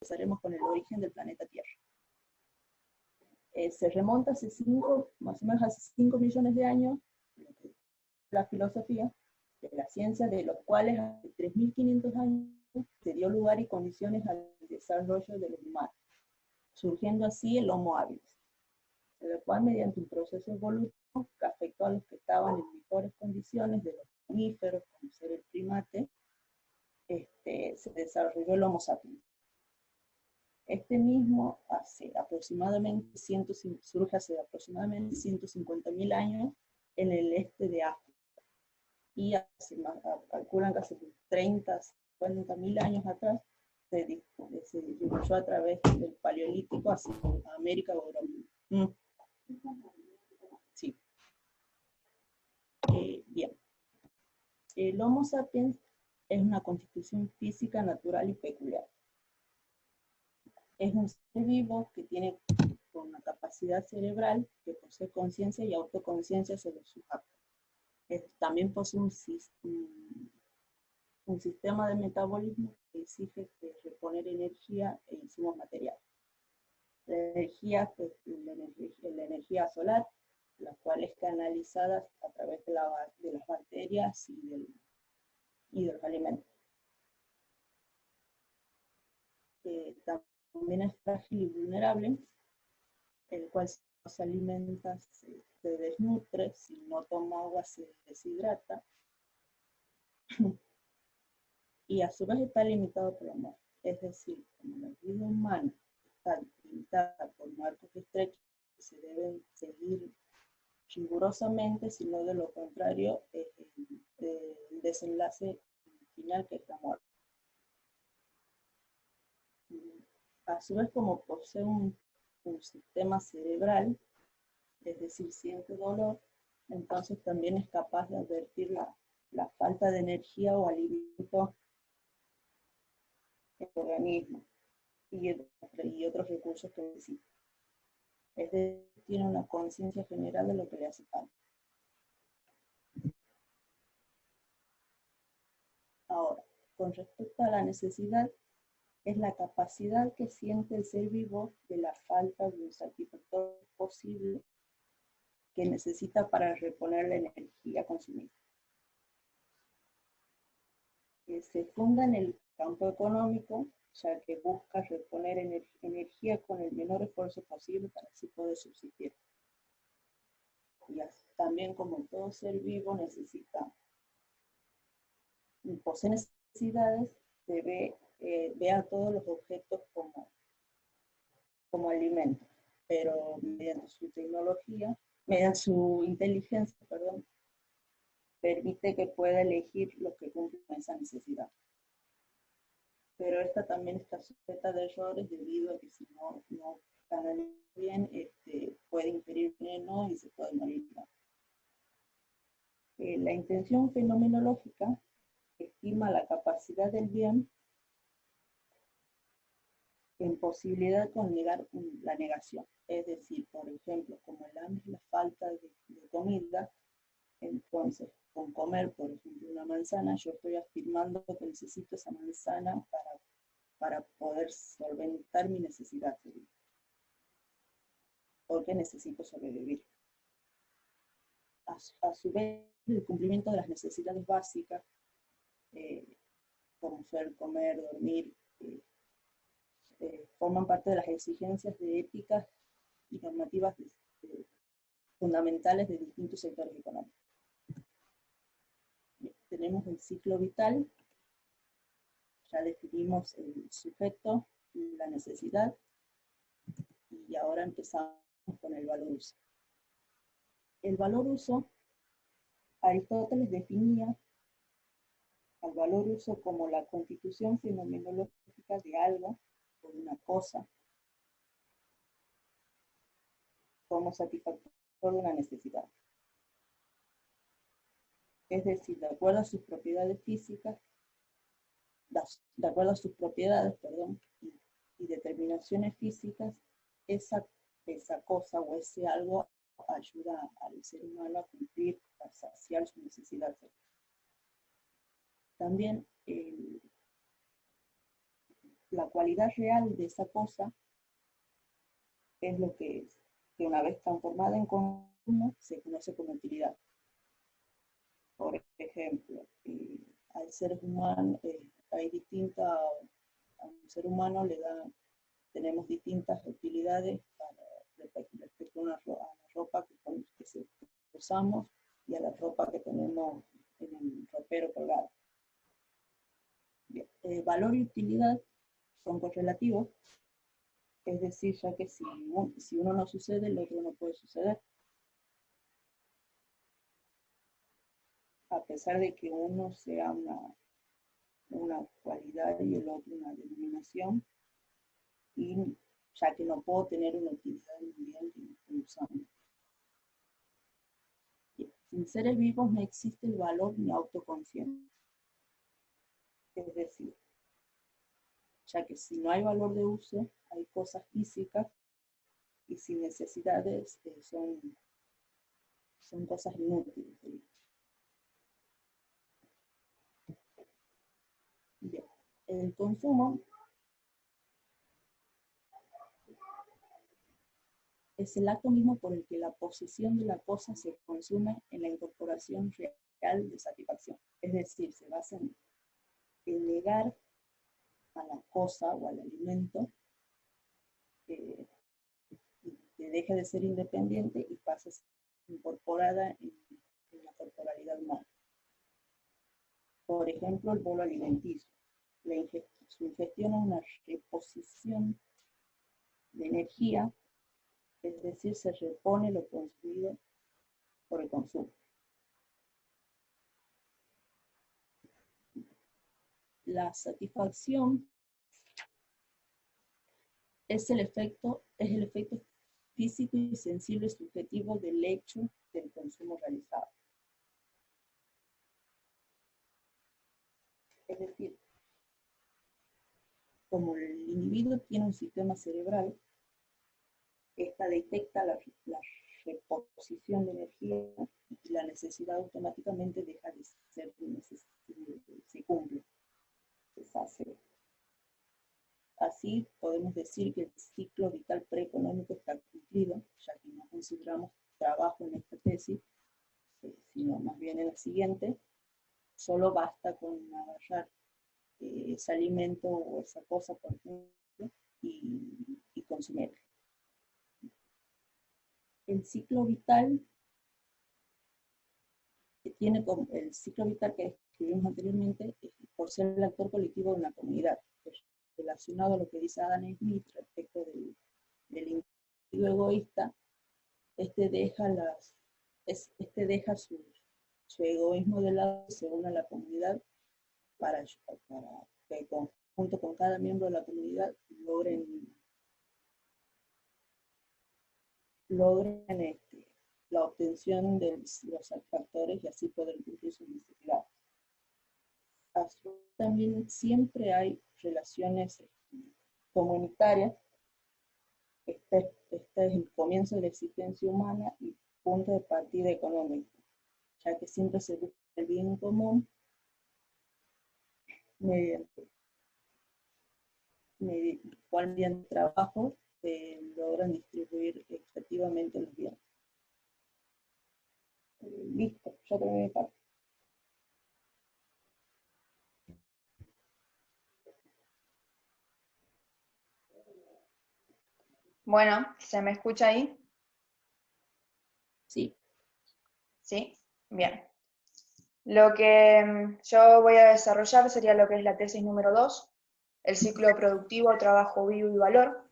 empezaremos con el origen del planeta Tierra. Se remonta hace más o menos hace 5 millones de años, la filosofía de la ciencia, de los cuales hace 3.500 años se dio lugar y condiciones al desarrollo de los humanos, surgiendo así el Homo habilis, el cual mediante un proceso evolutivo que afectó a los que estaban en mejores condiciones de los mamíferos, como ser el primate, se desarrolló el Homo sapiens. Este mismo surge hace aproximadamente 150.000 años en el este de África. Y calculan que hace 30, 50.000 años atrás se distribuyó a través del Paleolítico hacia América o Europa. Sí. Bien. El Homo sapiens es una constitución física, natural y peculiar. Es un ser vivo que tiene una capacidad cerebral, que posee conciencia y autoconciencia sobre sus actos. También posee un sistema de metabolismo que exige reponer energía e insumos materiales. La energía, pues, la energía solar, la cual es canalizada a través de las bacterias y de los alimentos. También es frágil y vulnerable, el cual si no se alimenta se desnutre, si no toma agua se deshidrata, y a su vez está limitado por la muerte. Es decir, como la vida humana está limitada por marcos estrechos que se deben seguir rigurosamente, sino de lo contrario, el desenlace final, que es la muerte. A su vez, como posee un sistema cerebral, es decir, siente dolor, entonces también es capaz de advertir la falta de energía o alimento en el organismo y otros recursos que necesita. Es decir, tiene una conciencia general de lo que le hace falta. Ahora, con respecto a la necesidad, es la capacidad que siente el ser vivo de la falta de un satisfactor posible que necesita para reponer la energía consumida. Se funda en el campo económico, ya que busca reponer energía con el menor esfuerzo posible para así poder subsistir. Y también, como todo ser vivo posee necesidades, ve a todos los objetos como alimentos, pero mediante su inteligencia, permite que pueda elegir lo que cumple con esa necesidad. Pero esta también está sujeta de errores debido a que si no canaliza bien, puede ingerir veneno y se puede morir. La intención fenomenológica estima la capacidad del bien en posibilidad con negar la negación. Es decir, por ejemplo, como el hambre es la falta de comida, entonces con comer, por ejemplo, una manzana, yo estoy afirmando que necesito esa manzana para poder solventar mi necesidad, porque necesito sobrevivir. A su vez, el cumplimiento de las necesidades básicas, como ser comer, dormir, forman parte de las exigencias de éticas y normativas fundamentales de distintos sectores económicos. Tenemos el ciclo vital, ya definimos el sujeto, la necesidad, y ahora empezamos con el valor uso. El valor uso, Aristóteles definía al valor uso como la constitución fenomenológica de algo o de una cosa como satisfactor de una necesidad. Es decir, de acuerdo a sus propiedades físicas, de acuerdo a sus propiedades, y determinaciones físicas, esa cosa o ese algo ayuda al ser humano a cumplir, a saciar sus necesidades. También la cualidad real de esa cosa es lo que es, que una vez transformada en consumo se conoce como utilidad. Por ejemplo, al ser humano, hay distintas, a un ser humano tenemos distintas utilidades respecto a la ropa que usamos y a la ropa que tenemos en el ropero colgado. Valor y utilidad son correlativos, es decir, ya que si uno no sucede, el otro no puede suceder. A pesar de que uno sea una cualidad y el otro una denominación, y ya que no puedo tener una utilidad en un bien que no estoy usando. Sin seres vivos no existe el valor ni autoconciencia. Es decir, ya que si no hay valor de uso, hay cosas físicas y sin necesidades son cosas inútiles. Bien. El consumo es el acto mismo por el que la posesión de la cosa se consume en la incorporación real de satisfacción. Es decir, se basa en negar a la cosa o al alimento que deje de ser independiente y pase a ser incorporada en la corporalidad humana. Por ejemplo, el bolo alimenticio. Su ingestión es una reposición de energía, es decir, se repone lo consumido por el consumo. La satisfacción es el efecto físico y sensible subjetivo del hecho del consumo realizado. Es decir, como el individuo tiene un sistema cerebral, esta detecta la reposición de energía y la necesidad automáticamente deja de ser se cumple, se hace. Así podemos decir que el ciclo vital preeconómico está cumplido, ya que no consideramos trabajo en esta tesis, sino más bien en la siguiente. Solo basta con agarrar ese alimento o esa cosa, por ejemplo, y consumirla. El ciclo vital el ciclo vital que escribimos anteriormente, por ser el actor colectivo de una comunidad, relacionado a lo que dice Adam Smith respecto del individuo egoísta, este deja su egoísmo de lado y se une a la comunidad para que junto con cada miembro de la comunidad logren la obtención de los satisfactores y así poder cumplir sus necesidades. También siempre hay relaciones comunitarias. Este es el comienzo de la existencia humana y punto de partida económico, ya que siempre se busca el bien común mediante trabajo logran distribuir equitativamente los bienes. Listo, ya terminé mi parte. Bueno, ¿se me escucha ahí? Sí. ¿Sí? Bien. Lo que yo voy a desarrollar sería lo que es la tesis número 2, el ciclo productivo, trabajo vivo y valor,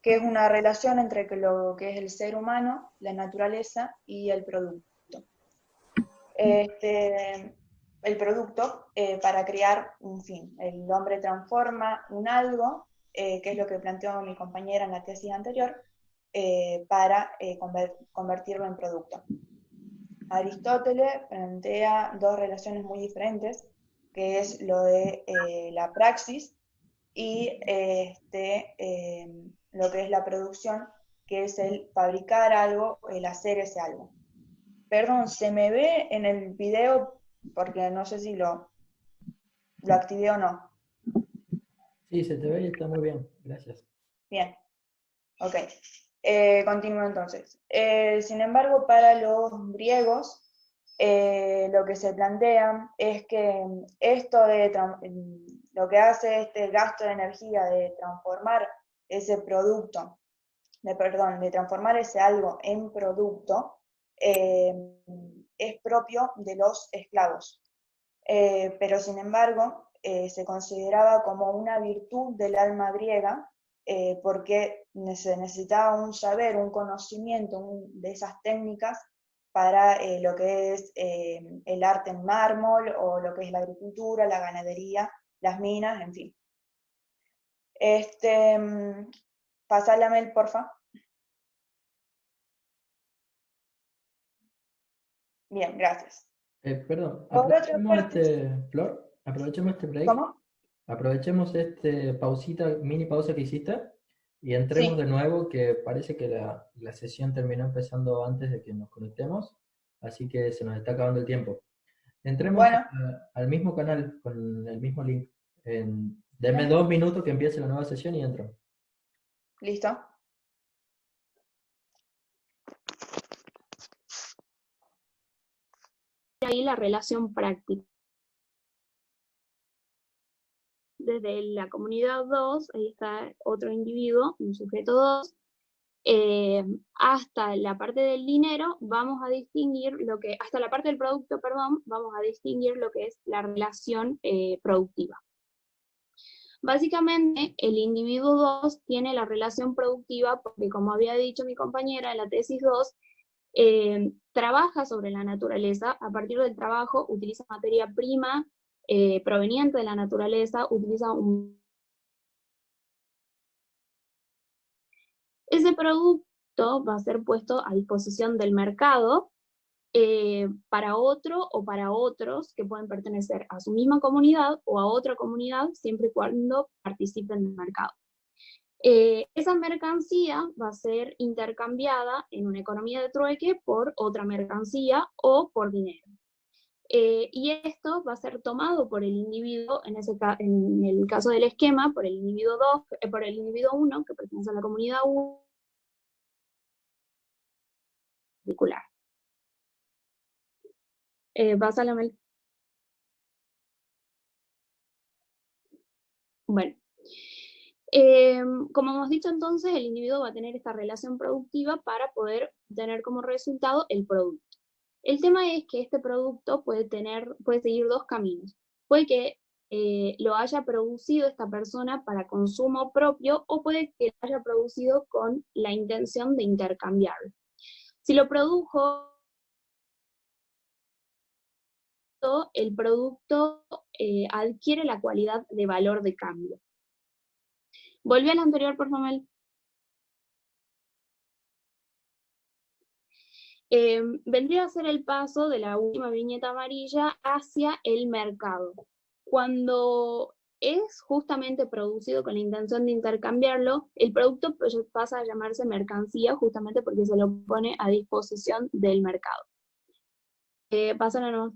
que es una relación entre lo que es el ser humano, la naturaleza y el producto. El producto para crear un fin. El hombre transforma un algo, que es lo que planteó mi compañera en la tesis anterior, para convertirlo en producto. Aristóteles plantea dos relaciones muy diferentes, que es lo de la praxis y lo que es la producción, que es el fabricar algo, el hacer ese algo. Perdón, se me ve en el video porque no sé si lo activé o no. Sí, se te ve y está muy bien, gracias. Bien, ok. Continúo entonces. Sin embargo, para los griegos, lo que se plantea es que esto lo que hace este gasto de energía de transformar ese producto, de transformar ese algo en producto, es propio de los esclavos. Pero sin embargo, se consideraba como una virtud del alma griega, porque se necesitaba un saber, un conocimiento de esas técnicas para lo que es el arte en mármol, o lo que es la agricultura, la ganadería, las minas, en fin. Pasá la mail, porfa. Bien, gracias. Perdón, Por otra aprovechemos parte, Flor, aprovechemos este break, ¿cómo? aprovechemos mini pausa que hiciste y entremos Sí, de nuevo, que parece que la sesión terminó empezando antes de que nos conectemos, así que se nos está acabando el tiempo. Entremos bueno, al mismo canal con el mismo link. Denme 2 minutos que empiece la nueva sesión y entro. listo. Ahí la relación práctica. Desde la comunidad 2, ahí está otro individuo, un sujeto 2, hasta la parte del dinero, vamos a distinguir hasta la parte del producto, perdón, vamos a distinguir lo que es la relación productiva. Básicamente, el individuo 2 tiene la relación productiva porque, como había dicho mi compañera en la tesis 2, trabaja sobre la naturaleza. A partir del trabajo utiliza materia prima proveniente de la naturaleza, utiliza ese producto va a ser puesto a disposición del mercado para otro o para otros que pueden pertenecer a su misma comunidad o a otra comunidad, siempre y cuando participen del mercado. Esa mercancía va a ser intercambiada en una economía de trueque por otra mercancía o por dinero. Y esto va a ser tomado por el individuo, en el caso del esquema, por el individuo 2, por el individuo 1, que pertenece a la comunidad 1, particular. Pásala. Bueno. Como hemos dicho entonces, el individuo va a tener esta relación productiva para poder tener como resultado el producto. El tema es que este producto puede seguir dos caminos. Puede que lo haya producido esta persona para consumo propio, o puede que lo haya producido con la intención de intercambiarlo. Si lo produjo, el producto adquiere la cualidad de valor de cambio. Volví al anterior, por favor. Vendría a ser el paso de la última viñeta amarilla hacia el mercado. Cuando es justamente producido con la intención de intercambiarlo, el producto pasa a llamarse mercancía, justamente porque se lo pone a disposición del mercado. Pasan a nuevo.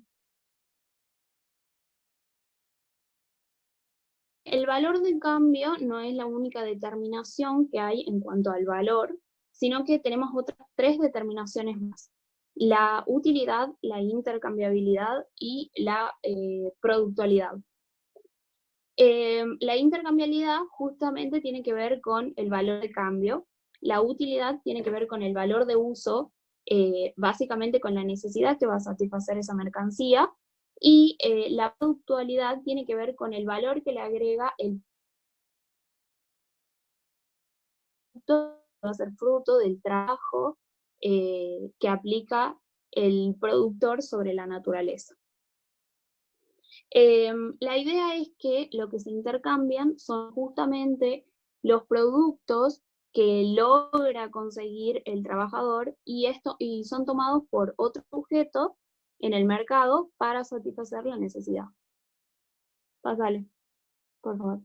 El valor de cambio no es la única determinación que hay en cuanto al valor, sino que tenemos otras 3 determinaciones más: la utilidad, la intercambiabilidad y la productualidad. La intercambiabilidad justamente tiene que ver con el valor de cambio, la utilidad tiene que ver con el valor de uso, básicamente con la necesidad que va a satisfacer esa mercancía, y la productualidad tiene que ver con el valor que le agrega el producto, va a ser fruto del trabajo que aplica el productor sobre la naturaleza. La idea es que lo que se intercambian son justamente los productos que logra conseguir el trabajador, y son tomados por otro sujeto en el mercado para satisfacer la necesidad. Pásale, por favor.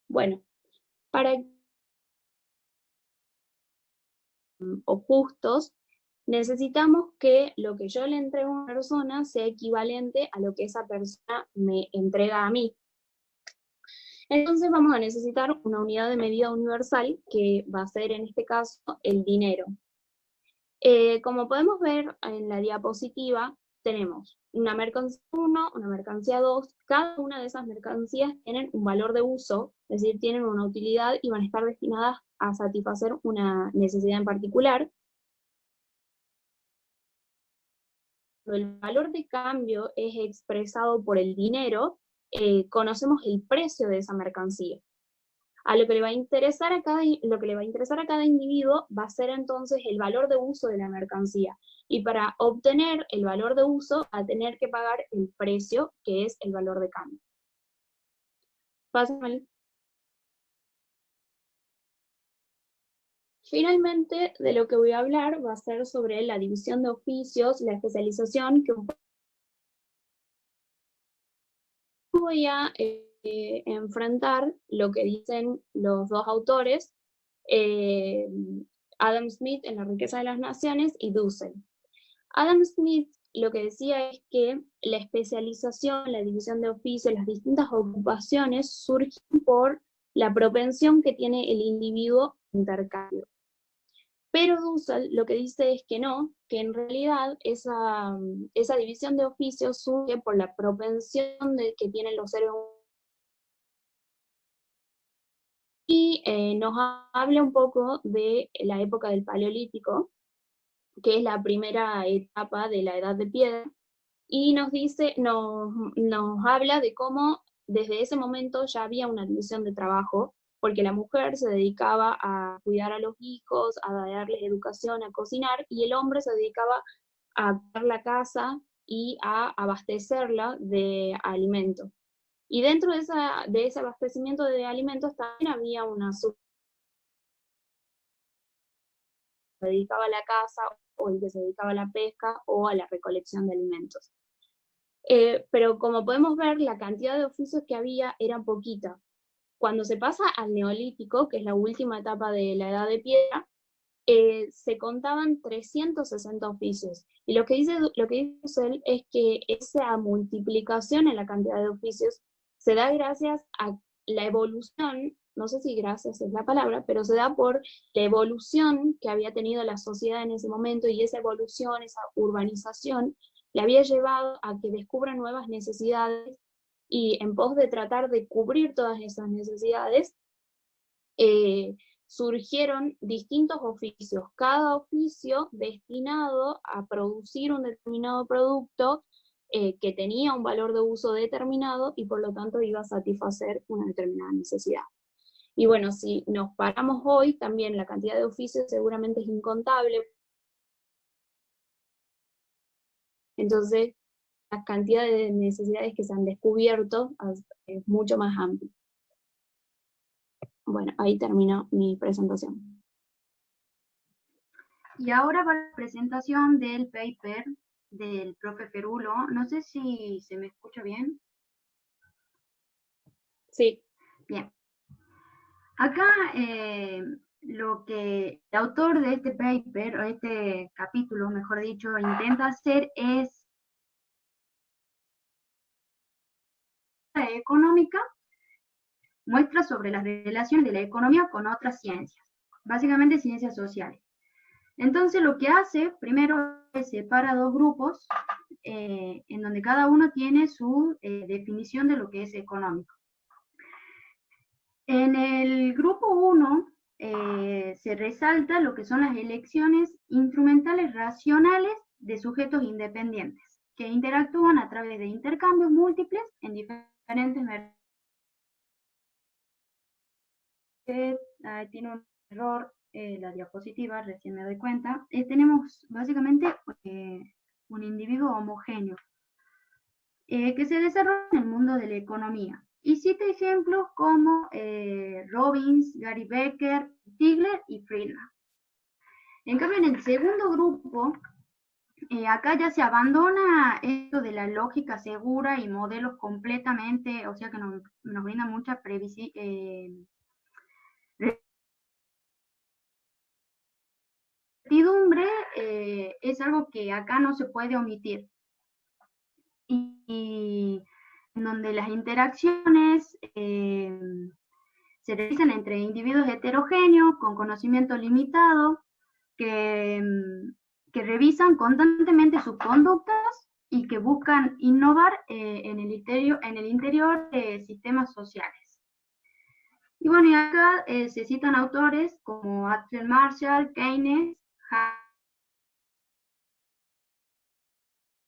Bueno, para o justos, necesitamos que lo que yo le entrego a una persona sea equivalente a lo que esa persona me entrega a mí. Entonces vamos a necesitar una unidad de medida universal, que va a ser en este caso el dinero. Como podemos ver en la diapositiva, tenemos una mercancía 1, una mercancía 2, cada una de esas mercancías tienen un valor de uso, es decir, tienen una utilidad y van a estar destinadas a satisfacer una necesidad en particular. El valor de cambio es expresado por el dinero, conocemos el precio de esa mercancía. A lo que le va a interesar a cada individuo va a ser entonces el valor de uso de la mercancía. Y para obtener el valor de uso va a tener que pagar el precio, que es el valor de cambio. Pásame. Finalmente, de lo que voy a hablar va a ser sobre la división de oficios, la especialización, que voy a enfrentar lo que dicen los dos autores, Adam Smith en La riqueza de las naciones y Dussel. Adam Smith lo que decía es que la especialización, la división de oficios, las distintas ocupaciones surgen por la propensión que tiene el individuo a intercambio. Pero Dussel lo que dice es que no, que en realidad esa división de oficios surge por la propensión que tienen los seres humanos. Y nos habla un poco de la época del Paleolítico, que es la primera etapa de la Edad de Piedra, y nos habla de cómo desde ese momento ya había una división de trabajo, porque la mujer se dedicaba a cuidar a los hijos, a darles educación, a cocinar, y el hombre se dedicaba a cuidar la casa y a abastecerla de alimentos. Y dentro de ese abastecimiento de alimentos también había una que se dedicaba a la caza, o el que se dedicaba a la pesca o a la recolección de alimentos. Pero como podemos ver, la cantidad de oficios que había era poquita. Cuando se pasa al Neolítico, que es la última etapa de la Edad de Piedra, se contaban 360 oficios. Y lo que dice Dussel es que esa multiplicación en la cantidad de oficios se da gracias a la evolución, no sé si gracias es la palabra, pero se da por la evolución que había tenido la sociedad en ese momento, y esa evolución, esa urbanización, le había llevado a que descubra nuevas necesidades, y en pos de tratar de cubrir todas esas necesidades, surgieron distintos oficios, cada oficio destinado a producir un determinado producto que tenía un valor de uso determinado y por lo tanto iba a satisfacer una determinada necesidad. Y bueno, si nos paramos hoy, también la cantidad de oficios seguramente es incontable. Entonces, la cantidad de necesidades que se han descubierto es mucho más amplia. Bueno, ahí terminó mi presentación. Y ahora va la presentación del paper del profe Perulo. No sé si se me escucha bien. Sí. Bien. Acá lo que el autor de este paper, o este capítulo, mejor dicho, intenta hacer es económica, muestra sobre las relaciones de la economía con otras ciencias, básicamente ciencias sociales. Entonces lo que hace, primero, es separa dos grupos en donde cada uno tiene su definición de lo que es económico. En el grupo 1 se resalta lo que son las elecciones instrumentales racionales de sujetos independientes, que interactúan a través de intercambios múltiples en diferentes mercados. Tiene un error la diapositiva, recién me doy cuenta. Tenemos básicamente un individuo homogéneo que se desarrolla en el mundo de la economía. Y cita ejemplos como Robbins, Gary Becker, Stigler y Friedman. En cambio, en el segundo grupo, acá ya se abandona esto de la lógica segura y modelos completamente, o sea que nos brinda mucha certidumbre, es algo que acá no se puede omitir. Y en donde las interacciones se realizan entre individuos heterogéneos con conocimiento limitado que revisan constantemente sus conductas y que buscan innovar en el interior de sistemas sociales. Y bueno, y acá se citan autores como Axel Marshall, Keynes.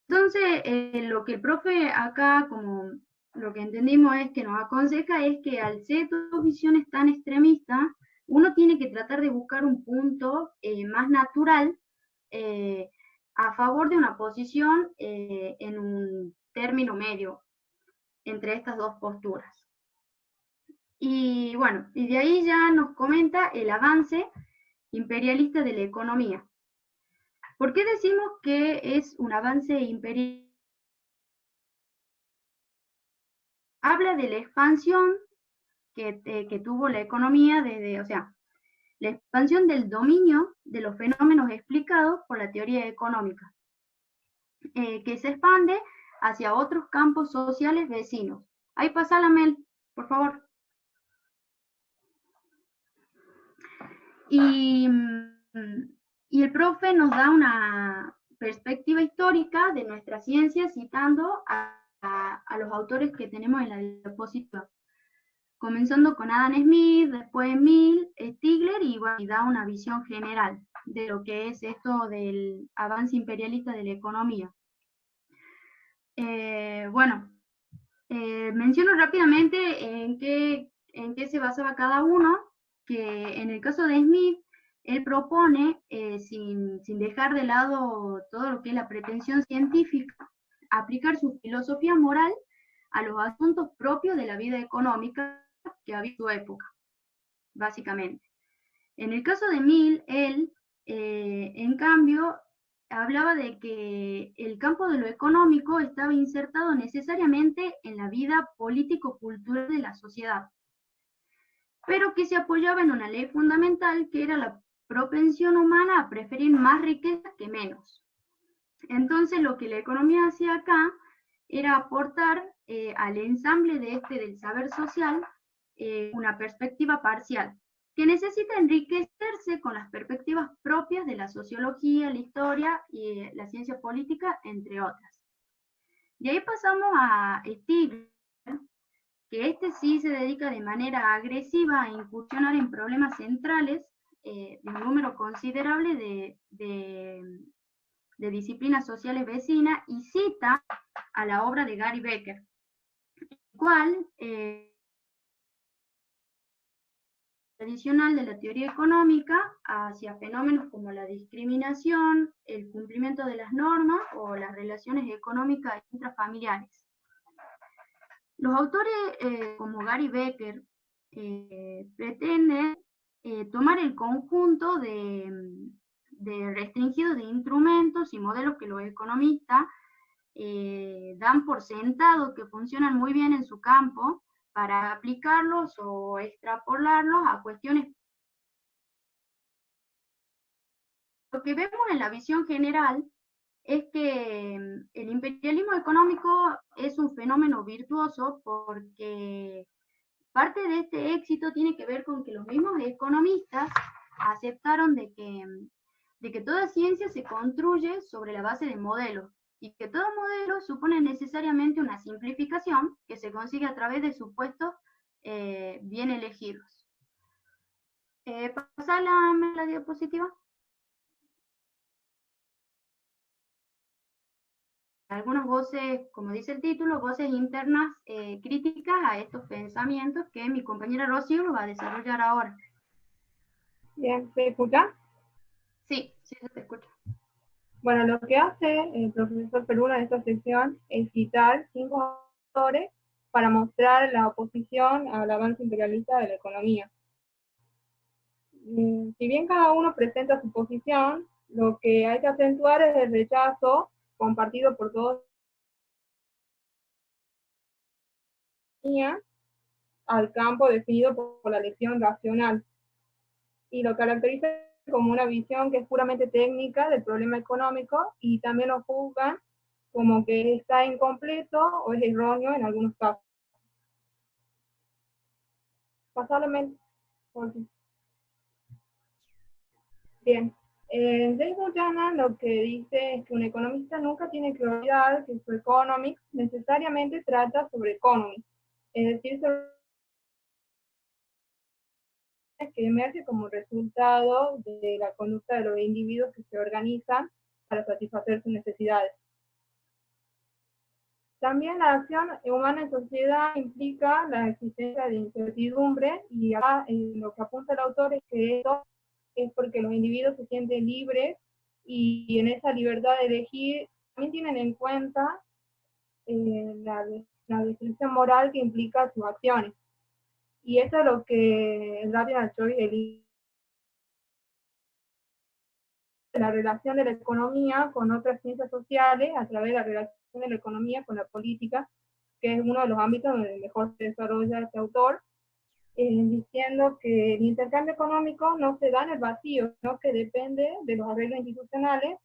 Entonces, lo que el profe acá, como lo que entendimos es que nos aconseja es que al ser dos visiones tan extremistas, uno tiene que tratar de buscar un punto más natural a favor de una posición en un término medio entre estas dos posturas. Y bueno, y de ahí ya nos comenta el avance imperialista de la economía. ¿Por qué decimos que es un avance imperialista? Habla de la expansión que tuvo la economía o sea, la expansión del dominio de los fenómenos explicados por la teoría económica, que se expande hacia otros campos sociales vecinos. Ahí pasa la Mel, por favor. Y el profe nos da una perspectiva histórica de nuestra ciencia citando a los autores que tenemos en la diapositiva. Comenzando con Adam Smith, después Mill, Stigler, y bueno, y da una visión general de lo que es esto del avance imperialista de la economía. Menciono rápidamente en qué se basaba cada uno, que en el caso de Smith, él propone, sin dejar de lado todo lo que es la pretensión científica, aplicar su filosofía moral a los asuntos propios de la vida económica que había en su época, básicamente. En el caso de Mill, él, en cambio, hablaba de que el campo de lo económico estaba insertado necesariamente en la vida político-cultural de la sociedad, pero que se apoyaba en una ley fundamental que era la propensión humana a preferir más riqueza que menos. Entonces, lo que la economía hacía acá era aportar al ensamble del saber social una perspectiva parcial, que necesita enriquecerse con las perspectivas propias de la sociología, la historia y la ciencia política, entre otras. De ahí pasamos a Stigler, que sí se dedica de manera agresiva a incursionar en problemas centrales de un número considerable de disciplinas sociales vecinas, y cita a la obra de Gary Becker, el cual tradicional de la teoría económica hacia fenómenos como la discriminación, el cumplimiento de las normas o las relaciones económicas intrafamiliares. Los autores como Gary Becker pretenden tomar el conjunto de restringidos de instrumentos y modelos que los economistas dan por sentado que funcionan muy bien en su campo, para aplicarlos o extrapolarlos a cuestiones. Lo que vemos en la visión general es que el imperialismo económico es un fenómeno virtuoso, porque parte de este éxito tiene que ver con que los mismos economistas aceptaron de que toda ciencia se construye sobre la base de modelos, y que todo modelo supone necesariamente una simplificación que se consigue a través de supuestos bien elegidos. ¿Pasa la diapositiva? Algunas voces, como dice el título, voces internas críticas a estos pensamientos, que mi compañera Rocío lo va a desarrollar ahora. Bien, ¿se escucha? Sí, sí se escucha. Bueno, lo que hace el profesor Peruna en esta sesión es citar 5 autores para mostrar la oposición al avance imperialista de la economía. Si bien cada uno presenta su posición, lo que hay que acentuar es el rechazo compartido por todos al campo definido por la lección racional, y lo caracteriza como una visión que es puramente técnica del problema económico, y también lo juzgan como que está incompleto o es erróneo en algunos casos. Pasablemente. Bien. Dave Buchanan lo que dice es que un economista nunca tiene que olvidar que su economics necesariamente trata sobre economics, es decir, sobre que emerge como resultado de la conducta de los individuos que se organizan para satisfacer sus necesidades. También la acción humana en sociedad implica la existencia de incertidumbre, y acá lo que apunta el autor es que esto es porque los individuos se sienten libres y en esa libertad de elegir también tienen en cuenta la definición moral que implica sus acciones. Y eso es lo que el Rational Choice elige. La relación de la economía con otras ciencias sociales a través de la relación de la economía con la política, que es uno de los ámbitos donde mejor se desarrolla este autor, diciendo que el intercambio económico no se da en el vacío, sino que depende de los arreglos institucionales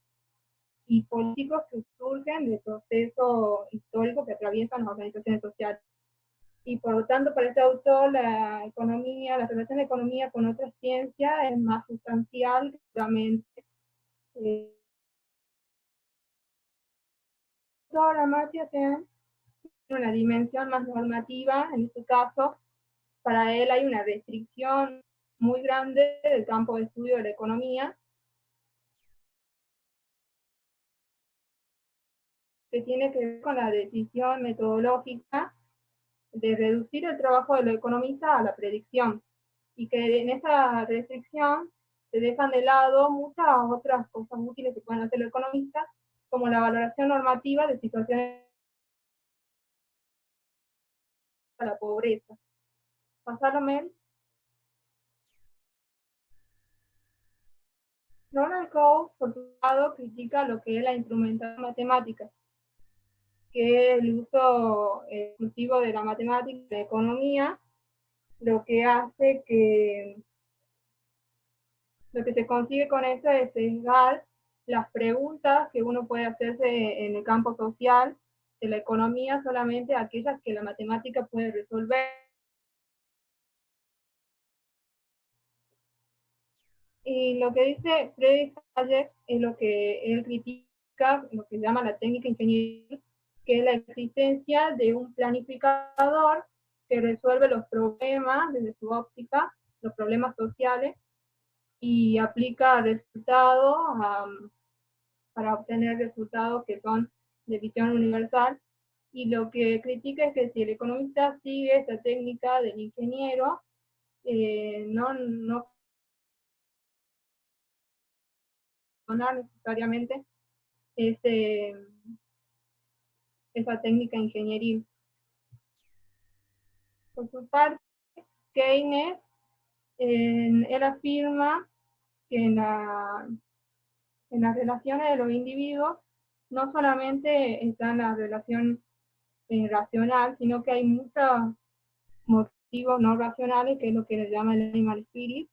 y políticos que surgen del proceso histórico que atraviesan las organizaciones sociales. Y por lo tanto, para este autor, la relación de economía con otras ciencias es más sustancial que solamente la Amartya Sen tiene una dimensión más normativa. En este caso, para él hay una restricción muy grande del campo de estudio de la economía, que tiene que ver con la decisión metodológica de reducir el trabajo de los economistas a la predicción, y que en esa restricción se dejan de lado muchas otras cosas útiles que pueden hacer los economistas, como la valoración normativa de situaciones de la pobreza. Pasarme. Ronald Coase, por su lado, critica lo que es la instrumentación matemática, que es el uso exclusivo de la matemática y la economía, lo que hace que lo que se consigue con eso es sesgar las preguntas que uno puede hacerse en el campo social de la economía, solamente aquellas que la matemática puede resolver. Y lo que dice Friedrich Hayek es lo que él critica, lo que llama la técnica ingenieril, que es la existencia de un planificador que resuelve los problemas desde su óptica, los problemas sociales, y aplica resultados para obtener resultados que son de visión universal. Y lo que critica es que si el economista sigue esta técnica del ingeniero, no necesariamente esa técnica ingenieril. Por su parte, Keynes, él afirma que en las relaciones de los individuos no solamente está la relación racional, sino que hay muchos motivos no racionales, que es lo que le llama el animal spirit,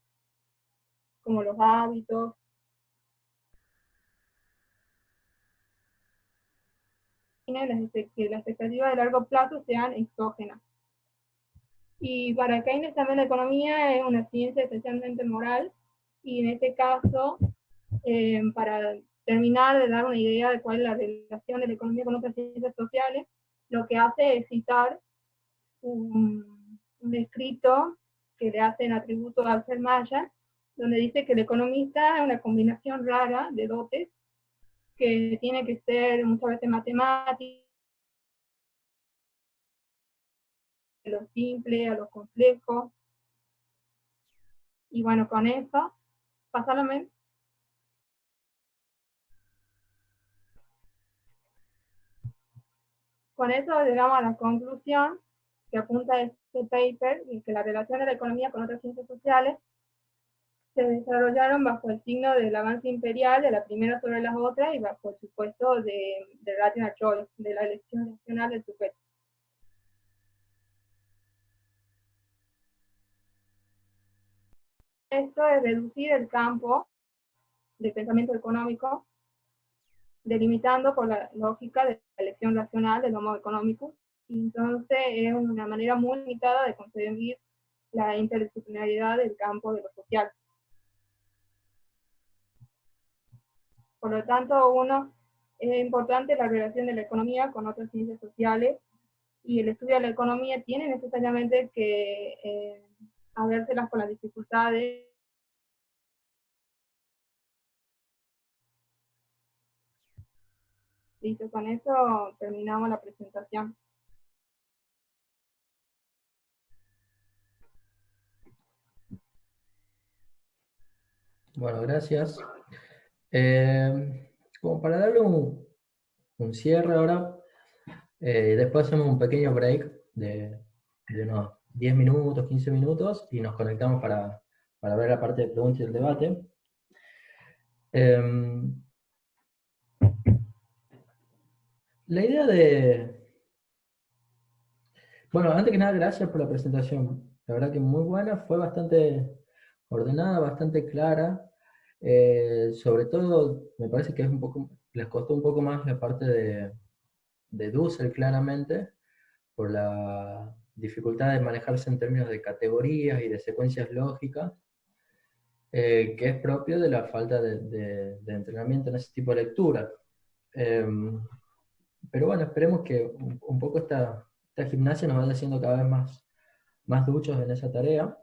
como los hábitos, que las expectativas de largo plazo sean exógenas. Y para Keynes también la economía es una ciencia esencialmente moral, y en este caso, para terminar de dar una idea de cuál es la relación de la economía con otras ciencias sociales, lo que hace es citar un escrito que le hacen atributo a Alcel Maya, donde dice que el economista es una combinación rara de dotes, que tiene que ser muchas veces matemática, de lo simple a lo complejo. Y bueno, con eso, pasarme. Con eso llegamos a la conclusión que apunta este paper, y que la relación de la economía con otras ciencias sociales se desarrollaron bajo el signo del avance imperial de la primera sobre las otras, y bajo el supuesto de rational choice, de la elección racional del sujeto. Esto es reducir el campo del pensamiento económico delimitando por la lógica de la elección racional del homo economicus, y entonces es una manera muy limitada de concebir la interdisciplinaridad del campo de lo social. Por lo tanto, es importante la relación de la economía con otras ciencias sociales, y el estudio de la economía tiene necesariamente que habérselas con las dificultades. Listo, con eso terminamos la presentación. Bueno, gracias. Como para darle un cierre ahora, después hacemos un pequeño break de unos 10 minutos, 15 minutos, y nos conectamos para ver la parte de preguntas y el debate. La idea bueno, antes que nada, gracias por la presentación. La verdad que muy buena, fue bastante ordenada, bastante clara. Sobre todo, me parece que les costó un poco más la parte de Dussel, claramente, por la dificultad de manejarse en términos de categorías y de secuencias lógicas, que es propio de la falta de entrenamiento en ese tipo de lectura. Pero bueno, esperemos que un poco esta gimnasia nos vaya haciendo cada vez más duchos en esa tarea.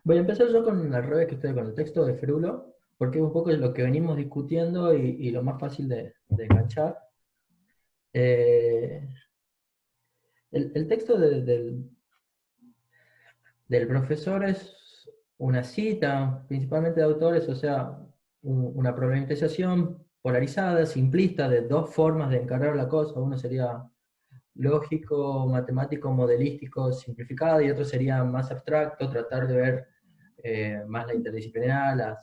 Voy a empezar yo al revés que ustedes, con el texto de Ferulo, porque es un poco lo que venimos discutiendo y lo más fácil de enganchar. El texto del profesor es una cita, principalmente de autores, o sea, una problematización polarizada, simplista, de dos formas de encarar la cosa. Uno sería lógico, matemático, modelístico, simplificado, y otro sería más abstracto, tratar de ver más la interdisciplinaridad,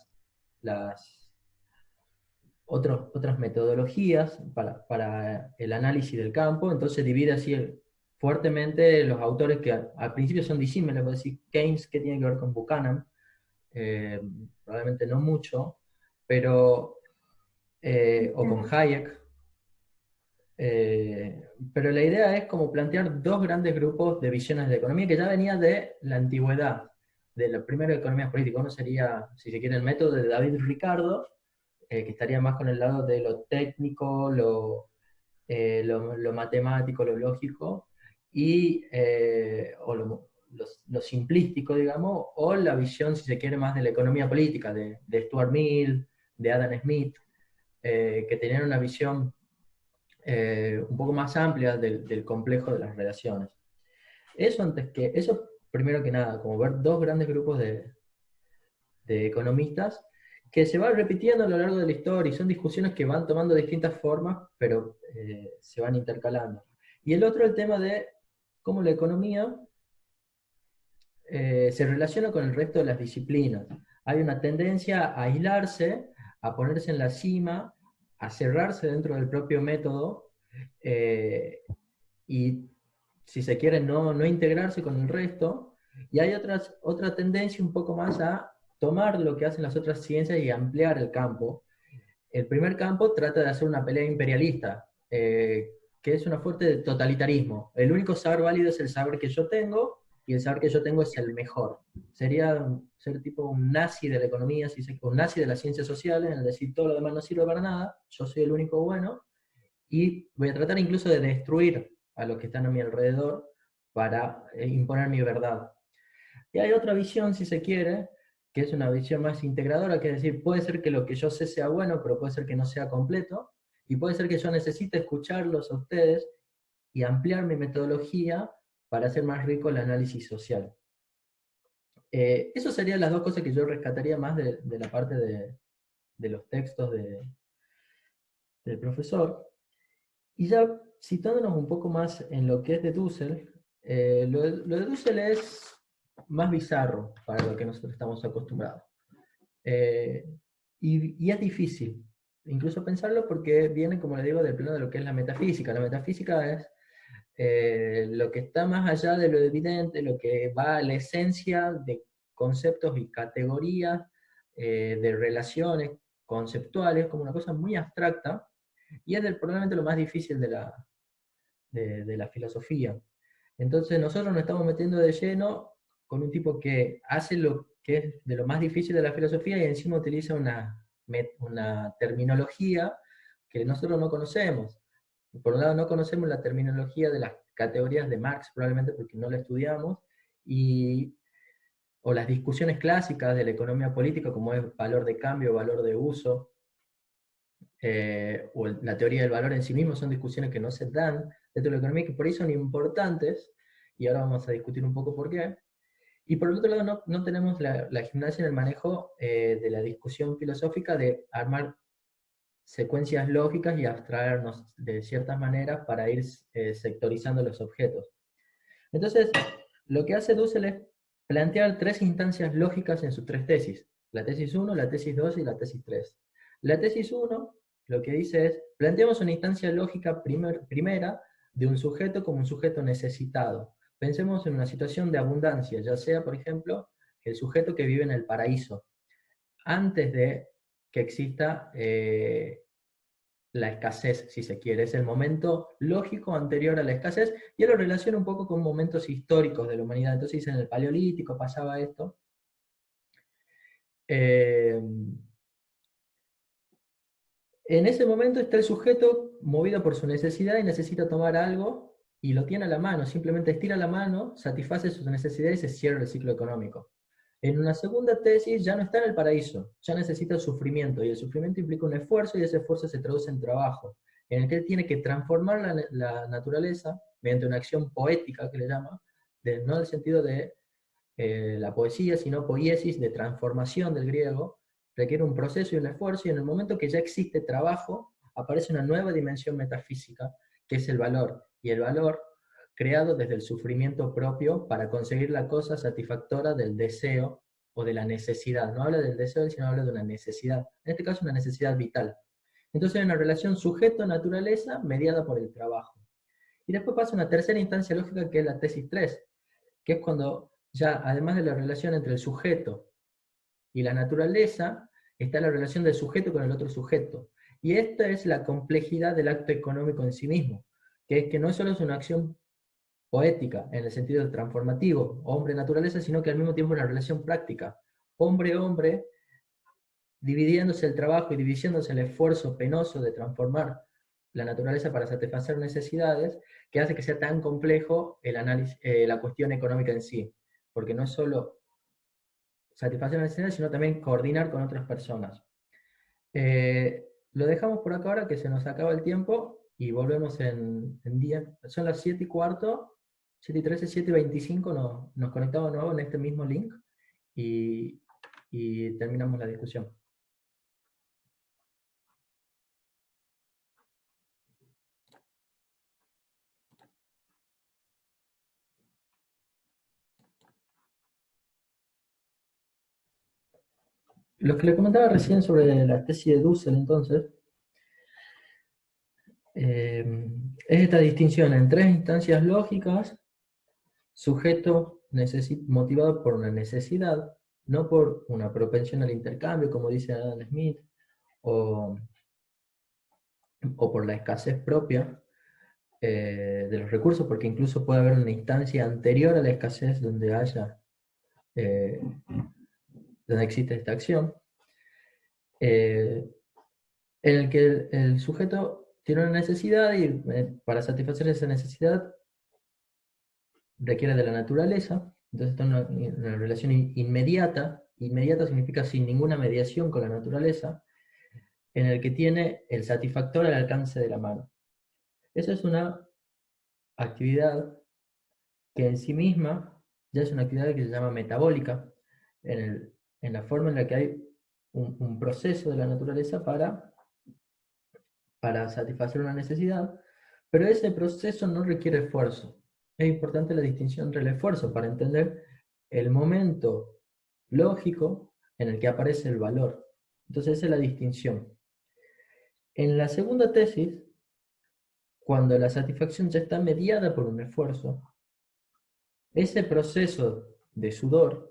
otras metodologías para el análisis del campo. Entonces divide así fuertemente los autores que al principio son disímiles. Voy a decir, Keynes, ¿qué tiene que ver con Buchanan? Probablemente no mucho, pero o con Hayek. Pero la idea es como plantear dos grandes grupos de visiones de economía que ya venía de la antigüedad, de la primera economía política. Uno sería, si se quiere, el método de David Ricardo, que estaría más con el lado de lo técnico, lo matemático, lo lógico, o lo simplístico, digamos, o la visión, si se quiere, más de la economía política, de Stuart Mill, de Adam Smith, que tenían una visión un poco más amplia del complejo de las relaciones. Eso primero que nada, como ver dos grandes grupos de economistas que se van repitiendo a lo largo de la historia, y son discusiones que van tomando distintas formas, pero se van intercalando. Y el otro, el tema de cómo la economía se relaciona con el resto de las disciplinas. Hay una tendencia a aislarse, a ponerse en la cima, a cerrarse dentro del propio método, y, si se quiere, no integrarse con el resto. Y hay otra tendencia un poco más a tomar lo que hacen las otras ciencias y ampliar el campo. El primer campo trata de hacer una pelea imperialista, que es una fuerte de totalitarismo. El único saber válido es el saber que yo tengo, y el saber que yo tengo es el mejor. Sería ser tipo un nazi de la economía, un nazi de las ciencias sociales, en decir todo lo demás no sirve para nada, yo soy el único bueno, y voy a tratar incluso de destruir a los que están a mi alrededor para imponer mi verdad. Y hay otra visión, si se quiere, que es una visión más integradora, que es decir, puede ser que lo que yo sé sea bueno, pero puede ser que no sea completo, y puede ser que yo necesite escucharlos a ustedes y ampliar mi metodología para hacer más rico el análisis social. Eso serían las dos cosas que yo rescataría más de la parte de los textos del profesor. Y ya citándonos un poco más en lo que es de Dussel, lo de Dussel es más bizarro para lo que nosotros estamos acostumbrados. Y es difícil, incluso pensarlo, porque viene, como le digo, del plano de lo que es la metafísica. La metafísica es lo que está más allá de lo evidente, lo que va a la esencia de conceptos y categorías, de relaciones conceptuales, como una cosa muy abstracta, y es probablemente lo más difícil de la filosofía. Entonces nosotros nos estamos metiendo de lleno con un tipo que hace lo que es de lo más difícil de la filosofía y encima utiliza una terminología que nosotros no conocemos. Por un lado no conocemos la terminología de las categorías de Marx, probablemente porque no la estudiamos, o las discusiones clásicas de la economía política, como es valor de cambio, valor de uso, o la teoría del valor en sí mismo, son discusiones que no se dan dentro de la economía, que por ahí son importantes, y ahora vamos a discutir un poco por qué. Y por el otro lado no tenemos la gimnasia en el manejo de la discusión filosófica de armar secuencias lógicas y abstraernos de ciertas maneras para ir sectorizando los objetos. Entonces, lo que hace Dussel es plantear tres instancias lógicas en sus tres tesis: la tesis 1, la tesis 2 y la tesis 3. La tesis 1 lo que dice es, planteamos una instancia lógica primera de un sujeto como un sujeto necesitado. Pensemos en una situación de abundancia, ya sea, por ejemplo, el sujeto que vive en el paraíso, antes de que exista la escasez, si se quiere. Es el momento lógico anterior a la escasez, y él lo relaciona un poco con momentos históricos de la humanidad. Entonces dice, en el Paleolítico pasaba esto. En ese momento está el sujeto movido por su necesidad y necesita tomar algo, y lo tiene a la mano, simplemente estira la mano, satisface sus necesidades y se cierra el ciclo económico. En una segunda tesis ya no está en el paraíso, ya necesita el sufrimiento, y el sufrimiento implica un esfuerzo, y ese esfuerzo se traduce en trabajo, en el que él tiene que transformar la naturaleza mediante una acción poética, que le llama, no en el sentido de la poesía, sino poiesis, de transformación del griego. Requiere un proceso y un esfuerzo, y en el momento que ya existe trabajo, aparece una nueva dimensión metafísica, que es el valor, y el valor creado desde el sufrimiento propio para conseguir la cosa satisfactoria del deseo o de la necesidad. No habla del deseo, sino habla de una necesidad, en este caso una necesidad vital. Entonces hay una relación sujeto-naturaleza mediada por el trabajo. Y después pasa una tercera instancia lógica, que es la tesis 3, que es cuando ya, además de la relación entre el sujeto y la naturaleza, está la relación del sujeto con el otro sujeto. Y esta es la complejidad del acto económico en sí mismo, que es que no solo es una acción poética, en el sentido transformativo, hombre-naturaleza, sino que al mismo tiempo una relación práctica, hombre-hombre, dividiéndose el trabajo y dividiéndose el esfuerzo penoso de transformar la naturaleza para satisfacer necesidades, que hace que sea tan complejo el análisis, la cuestión económica en sí, porque no es solo satisfacer necesidades, sino también coordinar con otras personas. Lo dejamos por acá ahora, que se nos acaba el tiempo, y volvemos en 10, son las 7:15, 7:13, 7:25, nos conectamos de nuevo en este mismo link, y terminamos la discusión. Lo que le comentaba recién sobre la tesis de Dussel, entonces, es esta distinción en tres instancias lógicas: sujeto motivado por una necesidad, no por una propensión al intercambio, como dice Adam Smith, o por la escasez propia de los recursos, porque incluso puede haber una instancia anterior a la escasez donde existe esta acción, en el que el sujeto tiene una necesidad, y para satisfacer esa necesidad requiere de la naturaleza. Entonces está una relación inmediata. Inmediata significa sin ninguna mediación con la naturaleza, en el que tiene el satisfactor al alcance de la mano. Esa es una actividad que en sí misma ya es una actividad que se llama metabólica, en la forma en la que hay un proceso de la naturaleza para satisfacer una necesidad, pero ese proceso no requiere esfuerzo. Es importante la distinción entre el esfuerzo para entender el momento lógico en el que aparece el valor. Entonces esa es la distinción. En la segunda tesis, cuando la satisfacción ya está mediada por un esfuerzo, ese proceso de sudor,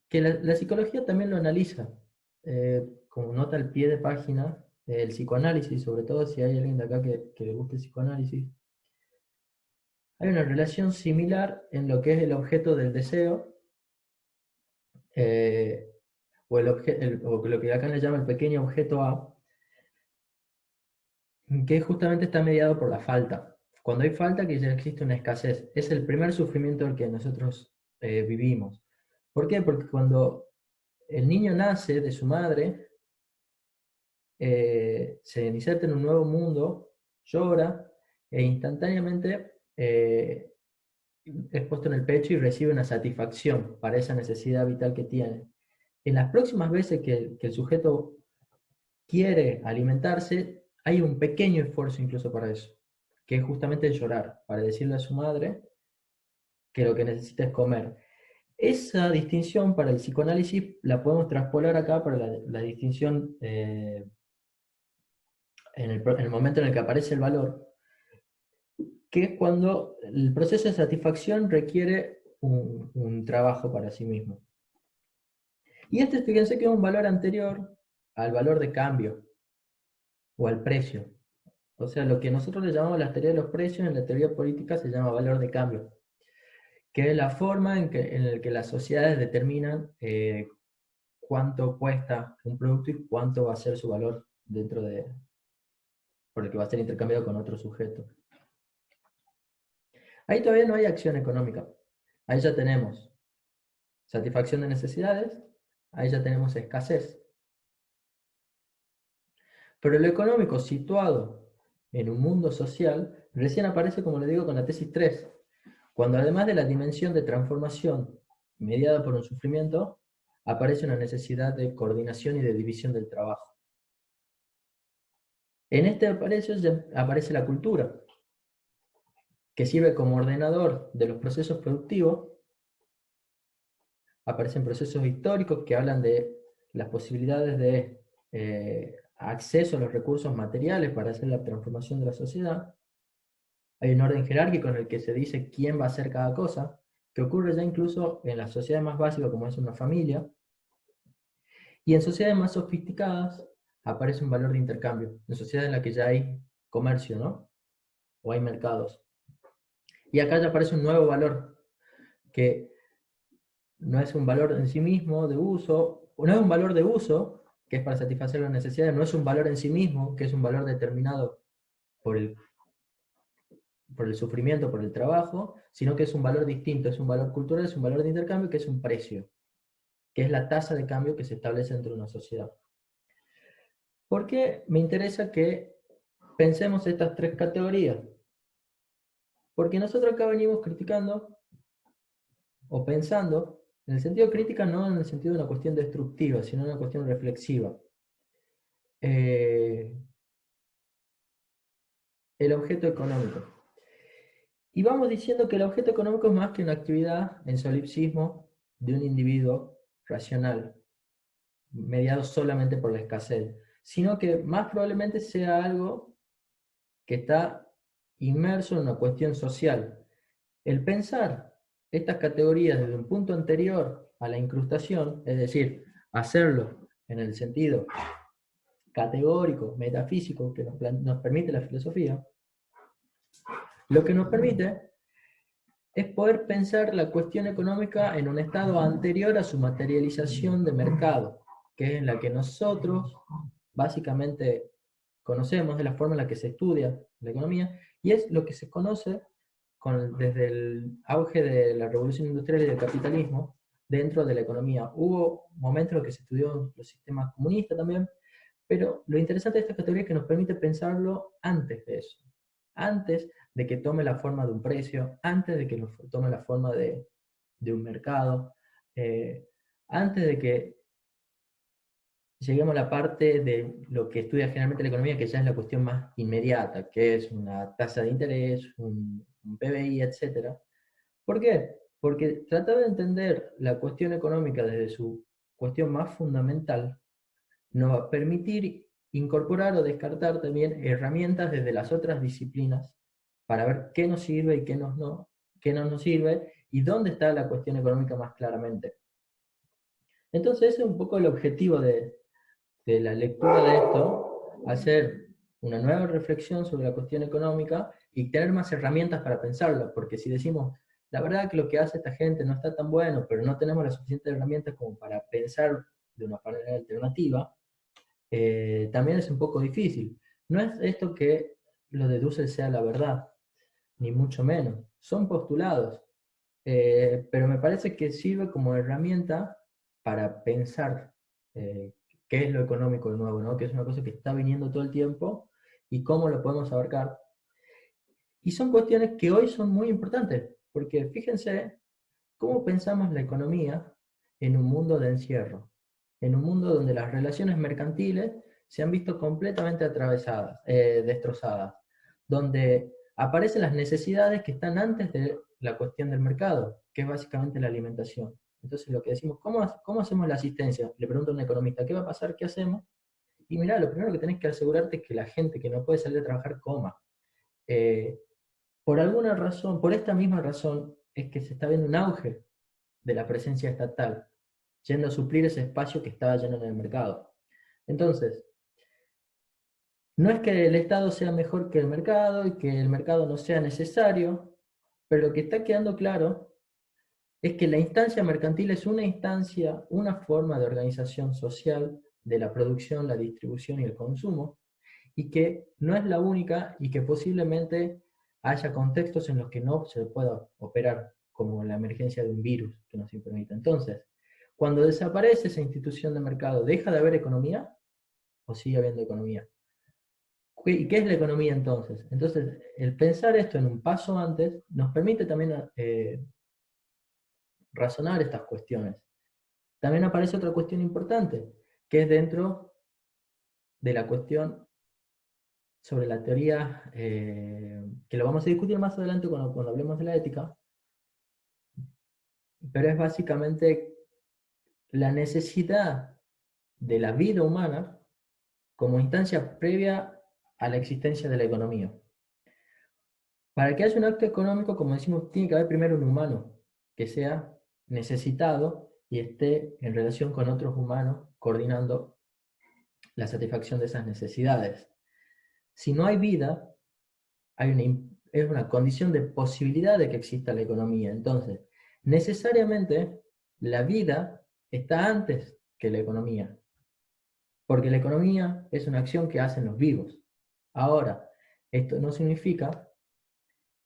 que la psicología también lo analiza, como nota al pie de página, el psicoanálisis, sobre todo si hay alguien de acá que le guste el psicoanálisis, hay una relación similar en lo que es el objeto del deseo, o lo que acá le llama el pequeño objeto A, que justamente está mediado por la falta. Cuando hay falta, que ya existe una escasez. Es el primer sufrimiento al que nosotros vivimos. ¿Por qué? Porque cuando el niño nace de su madre, se inserta en un nuevo mundo, llora, e instantáneamente es puesto en el pecho y recibe una satisfacción para esa necesidad vital que tiene. En las próximas veces que el sujeto quiere alimentarse, hay un pequeño esfuerzo incluso para eso, que es justamente llorar, para decirle a su madre que lo que necesita es comer. Esa distinción para el psicoanálisis la podemos traspolar acá para la distinción en el momento en el que aparece el valor, que es cuando el proceso de satisfacción requiere un trabajo para sí mismo. Y fíjense que es un valor anterior al valor de cambio, o al precio. O sea, lo que nosotros le llamamos la teoría de los precios, en la teoría política se llama valor de cambio, que es la forma en la que las sociedades determinan cuánto cuesta un producto y cuánto va a ser su valor por el que va a ser intercambiado con otro sujeto. Ahí todavía no hay acción económica. Ahí ya tenemos satisfacción de necesidades, ahí ya tenemos escasez. Pero lo económico situado en un mundo social recién aparece, como le digo, con la tesis 3, cuando además de la dimensión de transformación mediada por un sufrimiento, aparece una necesidad de coordinación y de división del trabajo. En este aparece la cultura, que sirve como ordenador de los procesos productivos. Aparecen procesos históricos que hablan de las posibilidades de acceso a los recursos materiales para hacer la transformación de la sociedad. Hay un orden jerárquico en el que se dice quién va a hacer cada cosa, que ocurre ya incluso en las sociedades más básicas como es una familia. Y en sociedades más sofisticadas aparece un valor de intercambio, en sociedades en las que ya hay comercio, ¿no? O hay mercados. Y acá ya aparece un nuevo valor, que no es un valor en sí mismo de uso, o no es un valor de uso, que es para satisfacer las necesidades, no es un valor en sí mismo, que es un valor determinado por el sufrimiento, por el trabajo, sino que es un valor distinto, es un valor cultural, es un valor de intercambio, que es un precio, que es la tasa de cambio que se establece dentro de una sociedad. ¿Por qué me interesa que pensemos estas tres categorías? Porque nosotros acá venimos criticando, o pensando, en el sentido de crítica, no en el sentido de una cuestión destructiva, sino en una cuestión reflexiva. El objeto económico. Y vamos diciendo que el objeto económico es más que una actividad en solipsismo de un individuo racional, mediado solamente por la escasez, sino que más probablemente sea algo que está inmerso en una cuestión social. El pensar estas categorías desde un punto anterior a la incrustación, es decir, hacerlo en el sentido categórico, metafísico que nos permite la filosofía, lo que nos permite es poder pensar la cuestión económica en un estado anterior a su materialización de mercado, que es en la que nosotros básicamente conocemos, de la forma en la que se estudia la economía, y es lo que se conoce desde el auge de la revolución industrial y del capitalismo dentro de la economía. Hubo momentos en los que se estudió los sistemas comunistas también, pero lo interesante de esta categoría es que nos permite pensarlo antes de eso, antes de que tome la forma de un precio, antes de que tome la forma de un mercado, antes de que lleguemos a la parte de lo que estudia generalmente la economía, que ya es la cuestión más inmediata, que es una tasa de interés, un PBI, etc. ¿Por qué? Porque tratar de entender la cuestión económica desde su cuestión más fundamental nos va a permitir incorporar o descartar también herramientas desde las otras disciplinas para ver qué nos sirve y qué no nos sirve, y dónde está la cuestión económica más claramente. Entonces ese es un poco el objetivo de de la lectura de esto, hacer una nueva reflexión sobre la cuestión económica y tener más herramientas para pensarlo, porque si decimos, la verdad que lo que hace esta gente no está tan bueno, pero no tenemos las suficientes herramientas como para pensar de una manera alternativa, también es un poco difícil. No es esto que lo de Dussel sea la verdad, ni mucho menos. Son postulados, pero me parece que sirve como herramienta para pensar qué es lo económico de nuevo, ¿no? Que es una cosa que está viniendo todo el tiempo y cómo lo podemos abarcar. Y son cuestiones que hoy son muy importantes, porque fíjense cómo pensamos la economía en un mundo de encierro, en un mundo donde las relaciones mercantiles se han visto completamente atravesadas, destrozadas, donde aparecen las necesidades que están antes de la cuestión del mercado, que es básicamente la alimentación. Entonces lo que decimos, ¿cómo hacemos la asistencia? Le pregunto a un economista, ¿qué va a pasar? ¿Qué hacemos? Y mirá, lo primero que tenés que asegurarte es que la gente que no puede salir a trabajar coma. Por alguna razón, por esta misma razón, es que se está viendo un auge de la presencia estatal, yendo a suplir ese espacio que estaba lleno en el mercado. Entonces, no es que el Estado sea mejor que el mercado y que el mercado no sea necesario, pero lo que está quedando claro es que la instancia mercantil es una instancia, una forma de organización social de la producción, la distribución y el consumo, y que no es la única y que posiblemente haya contextos en los que no se pueda operar, como la emergencia de un virus que nos permite. Entonces, cuando desaparece esa institución de mercado, ¿deja de haber economía o sigue habiendo economía? ¿Y qué es la economía entonces? Entonces, el pensar esto en un paso antes nos permite también razonar estas cuestiones. También aparece otra cuestión importante, que es dentro de la cuestión sobre la teoría, que lo vamos a discutir más adelante cuando hablemos de la ética, pero es básicamente la necesidad de la vida humana como instancia previa a la existencia de la economía. Para que haya un acto económico, como decimos, tiene que haber primero un humano que sea necesitado y esté en relación con otros humanos coordinando la satisfacción de esas necesidades. Si no hay vida, es una condición de posibilidad de que exista la economía. Entonces, necesariamente la vida está antes que la economía, porque la economía es una acción que hacen los vivos. Ahora, esto no significa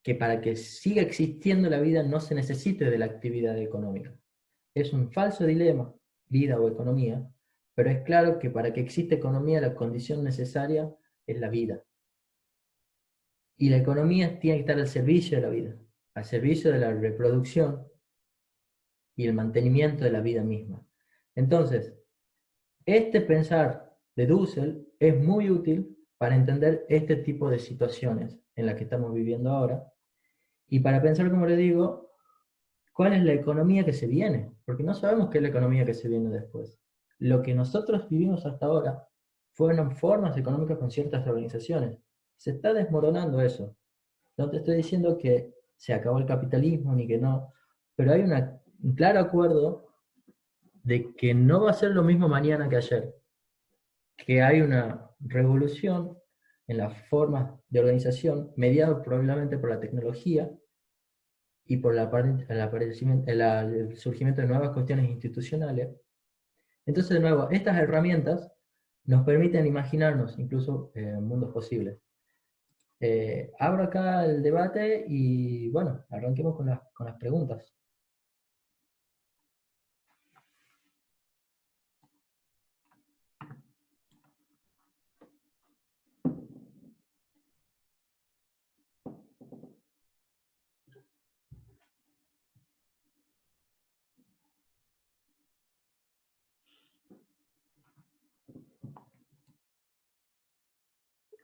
que para que siga existiendo la vida no se necesite de la actividad económica. Es un falso dilema, vida o economía, pero es claro que para que exista economía la condición necesaria es la vida. Y la economía tiene que estar al servicio de la vida, al servicio de la reproducción y el mantenimiento de la vida misma. Entonces, este pensar de Dussel es muy útil para entender este tipo de situaciones en las que estamos viviendo ahora y para pensar, como le digo, cuál es la economía que se viene, porque no sabemos qué es la economía que se viene después. Lo que nosotros vivimos hasta ahora fueron formas económicas con ciertas organizaciones. Se está desmoronando eso. No te estoy diciendo que se acabó el capitalismo ni que no, pero hay un claro acuerdo de que no va a ser lo mismo mañana que ayer, que hay una revolución en las formas de organización mediada probablemente por la tecnología y por el surgimiento de nuevas cuestiones institucionales. Entonces, de nuevo, estas herramientas nos permiten imaginarnos incluso mundos posibles. Abro acá el debate y bueno, arranquemos con las preguntas.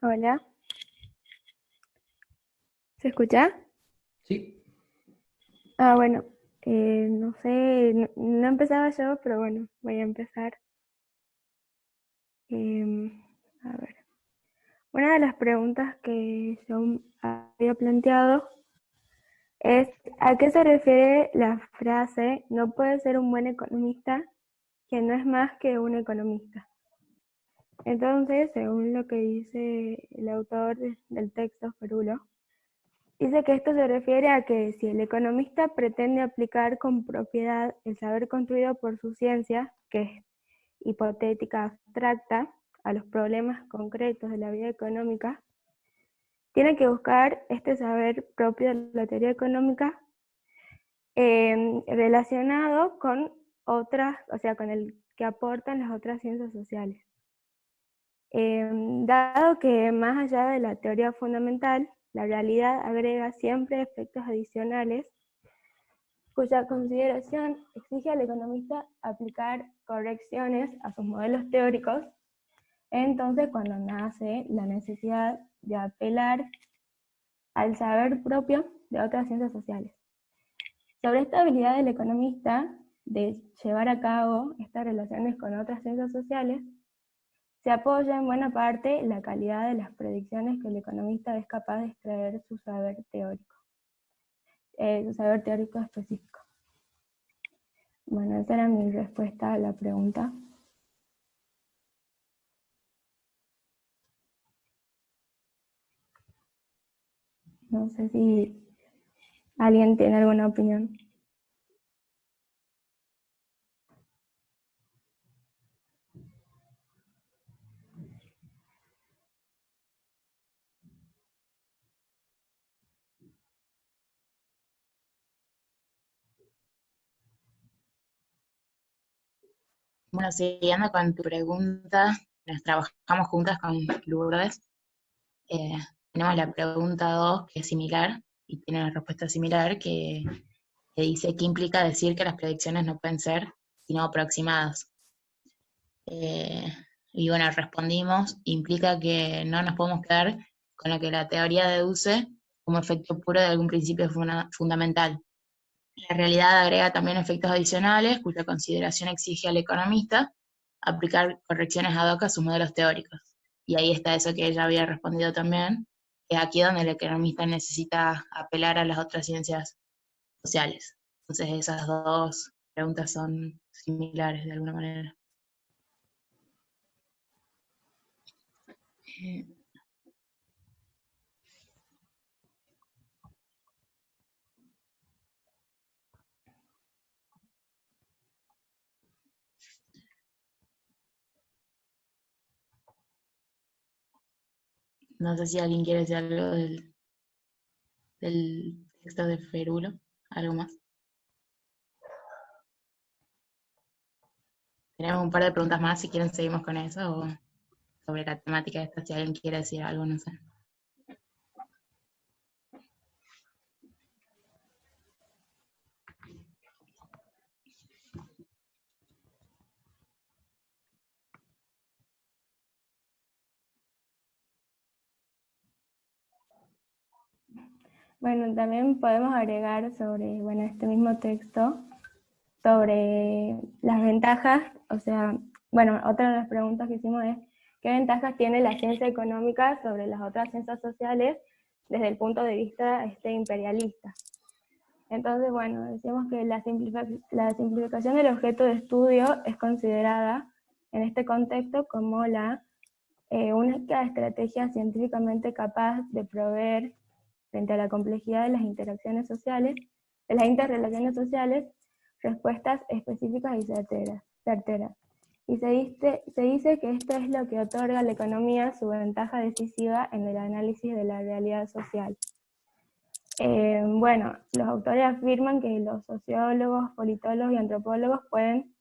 Hola, ¿se escucha? ¿Sí? Bueno, no sé, no empezaba yo, pero bueno, voy a empezar. A ver, una de las preguntas que yo había planteado es, ¿a qué se refiere la frase, no puede ser un buen economista que no es más que un economista? Entonces, según lo que dice el autor del texto, Ferulo, dice que esto se refiere a que si el economista pretende aplicar con propiedad el saber construido por su ciencia, que es hipotética abstracta, a los problemas concretos de la vida económica, tiene que buscar este saber propio de la teoría económica relacionado con otras, o sea, con el que aportan las otras ciencias sociales. Dado que más allá de la teoría fundamental, la realidad agrega siempre efectos adicionales, cuya consideración exige al economista aplicar correcciones a sus modelos teóricos, entonces cuando nace la necesidad de apelar al saber propio de otras ciencias sociales. Sobre esta habilidad del economista de llevar a cabo estas relaciones con otras ciencias sociales, se apoya en buena parte la calidad de las predicciones que el economista es capaz de extraer su saber teórico específico. Bueno, esa era mi respuesta a la pregunta. No sé si alguien tiene alguna opinión. Bueno, siguiendo con tu pregunta, nos trabajamos juntas con Lourdes. Tenemos la pregunta 2, que es similar, y tiene una respuesta similar, que dice qué implica decir que las predicciones no pueden ser sino aproximadas. Y bueno, respondimos, implica que no nos podemos quedar con lo que la teoría deduce como efecto puro de algún principio fundamental. La realidad agrega también efectos adicionales, cuya consideración exige al economista aplicar correcciones ad hoc a sus modelos teóricos. Y ahí está eso que ella había respondido también, que es aquí donde el economista necesita apelar a las otras ciencias sociales. Entonces esas dos preguntas son similares de alguna manera. No sé si alguien quiere decir algo del texto de Ferulo, algo más. Tenemos un par de preguntas más, si quieren seguimos con eso, o sobre la temática esta, si alguien quiere decir algo, no sé. Bueno, también podemos agregar sobre, bueno, este mismo texto, sobre las ventajas, o sea, bueno, otra de las preguntas que hicimos es, ¿qué ventajas tiene la ciencia económica sobre las otras ciencias sociales desde el punto de vista imperialista? Entonces, bueno, decimos que la simplificación del objeto de estudio es considerada en este contexto como la única estrategia científicamente capaz de proveer, frente a la complejidad de las interacciones sociales, de las interrelaciones sociales, respuestas específicas y certeras. Y se dice que esto es lo que otorga a la economía su ventaja decisiva en el análisis de la realidad social. Bueno, los autores afirman que los sociólogos, politólogos y antropólogos pueden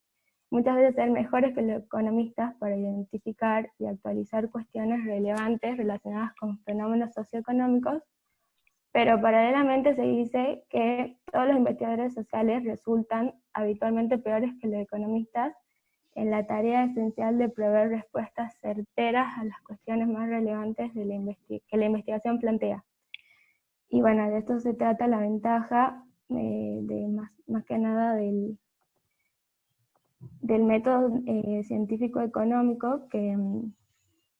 muchas veces ser mejores que los economistas para identificar y actualizar cuestiones relevantes relacionadas con fenómenos socioeconómicos, pero paralelamente se dice que todos los investigadores sociales resultan habitualmente peores que los economistas en la tarea esencial de proveer respuestas certeras a las cuestiones más relevantes de que la investigación plantea. Y bueno, de esto se trata la ventaja más que nada del método científico-económico que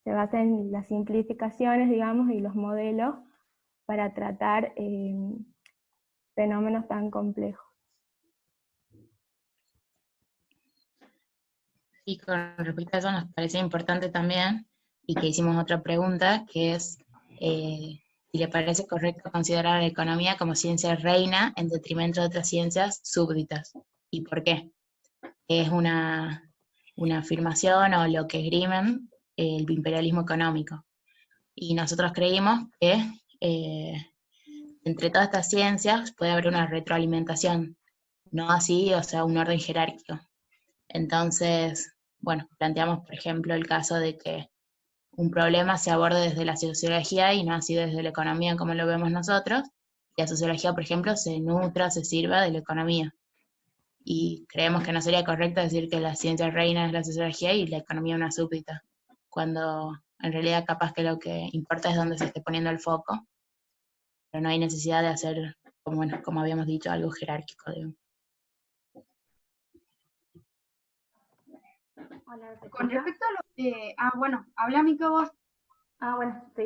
se basa en las simplificaciones, digamos, y los modelos para tratar fenómenos tan complejos. Y con respecto a eso nos parece importante también, y que hicimos otra pregunta, que es si le parece correcto considerar a la economía como ciencia reina en detrimento de otras ciencias súbditas. ¿Y por qué? Es una afirmación o lo que esgrimen el imperialismo económico. Y nosotros creímos que entre todas estas ciencias puede haber una retroalimentación, no así, o sea, un orden jerárquico. Entonces, bueno, planteamos, por ejemplo, el caso de que un problema se aborde desde la sociología y no así desde la economía como lo vemos nosotros. Y la sociología, por ejemplo, se nutra, se sirva de la economía. Y creemos que no sería correcto decir que la ciencia reina es la sociología y la economía una súbdita, cuando en realidad capaz que lo que importa es dónde se esté poniendo el foco, pero no hay necesidad de hacer, como habíamos dicho, algo jerárquico. Digamos. Hola, ¿se Con escucha? respecto a lo que... bueno, habla Mica vos. Bueno, sí.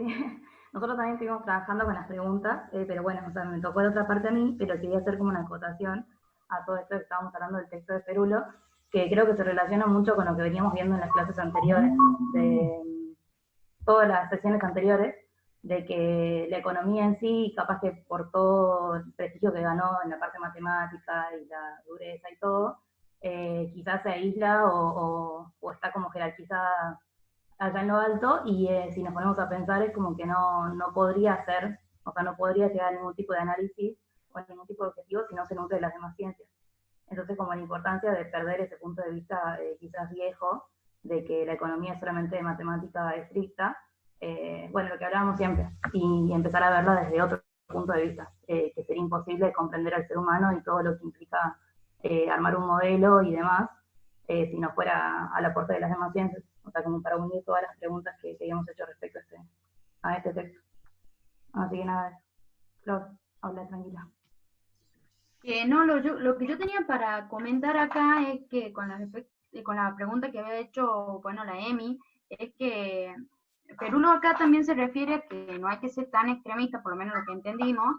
Nosotros también estuvimos trabajando con las preguntas, pero bueno, o sea, me tocó la otra parte a mí, pero quería hacer como una acotación a todo esto que estábamos hablando del texto de Ferulo, que creo que se relaciona mucho con lo que veníamos viendo en las clases anteriores, de todas las sesiones anteriores, de que la economía en sí, capaz que por todo el prestigio que ganó en la parte matemática y la dureza y todo, quizás se aísla o está como jerarquizada allá en lo alto, y si nos ponemos a pensar es como que no podría ser, o sea, no podría llegar a ningún tipo de análisis o a ningún tipo de objetivo si no se nutre de las demás ciencias. Entonces, como la importancia de perder ese punto de vista quizás viejo, de que la economía es solamente de matemática estricta, bueno, lo que hablábamos siempre, y empezar a verla desde otro punto de vista, que sería imposible comprender al ser humano y todo lo que implica armar un modelo y demás, si no fuera al aporte de las demás ciencias, o sea, como para unir todas las preguntas que habíamos hecho respecto a este texto. Así que nada, Flor, habla tranquila. No, lo que yo tenía para comentar acá es que con la pregunta que había hecho, bueno, la Emi, es que Perulo acá también se refiere a que no hay que ser tan extremista, por lo menos lo que entendimos,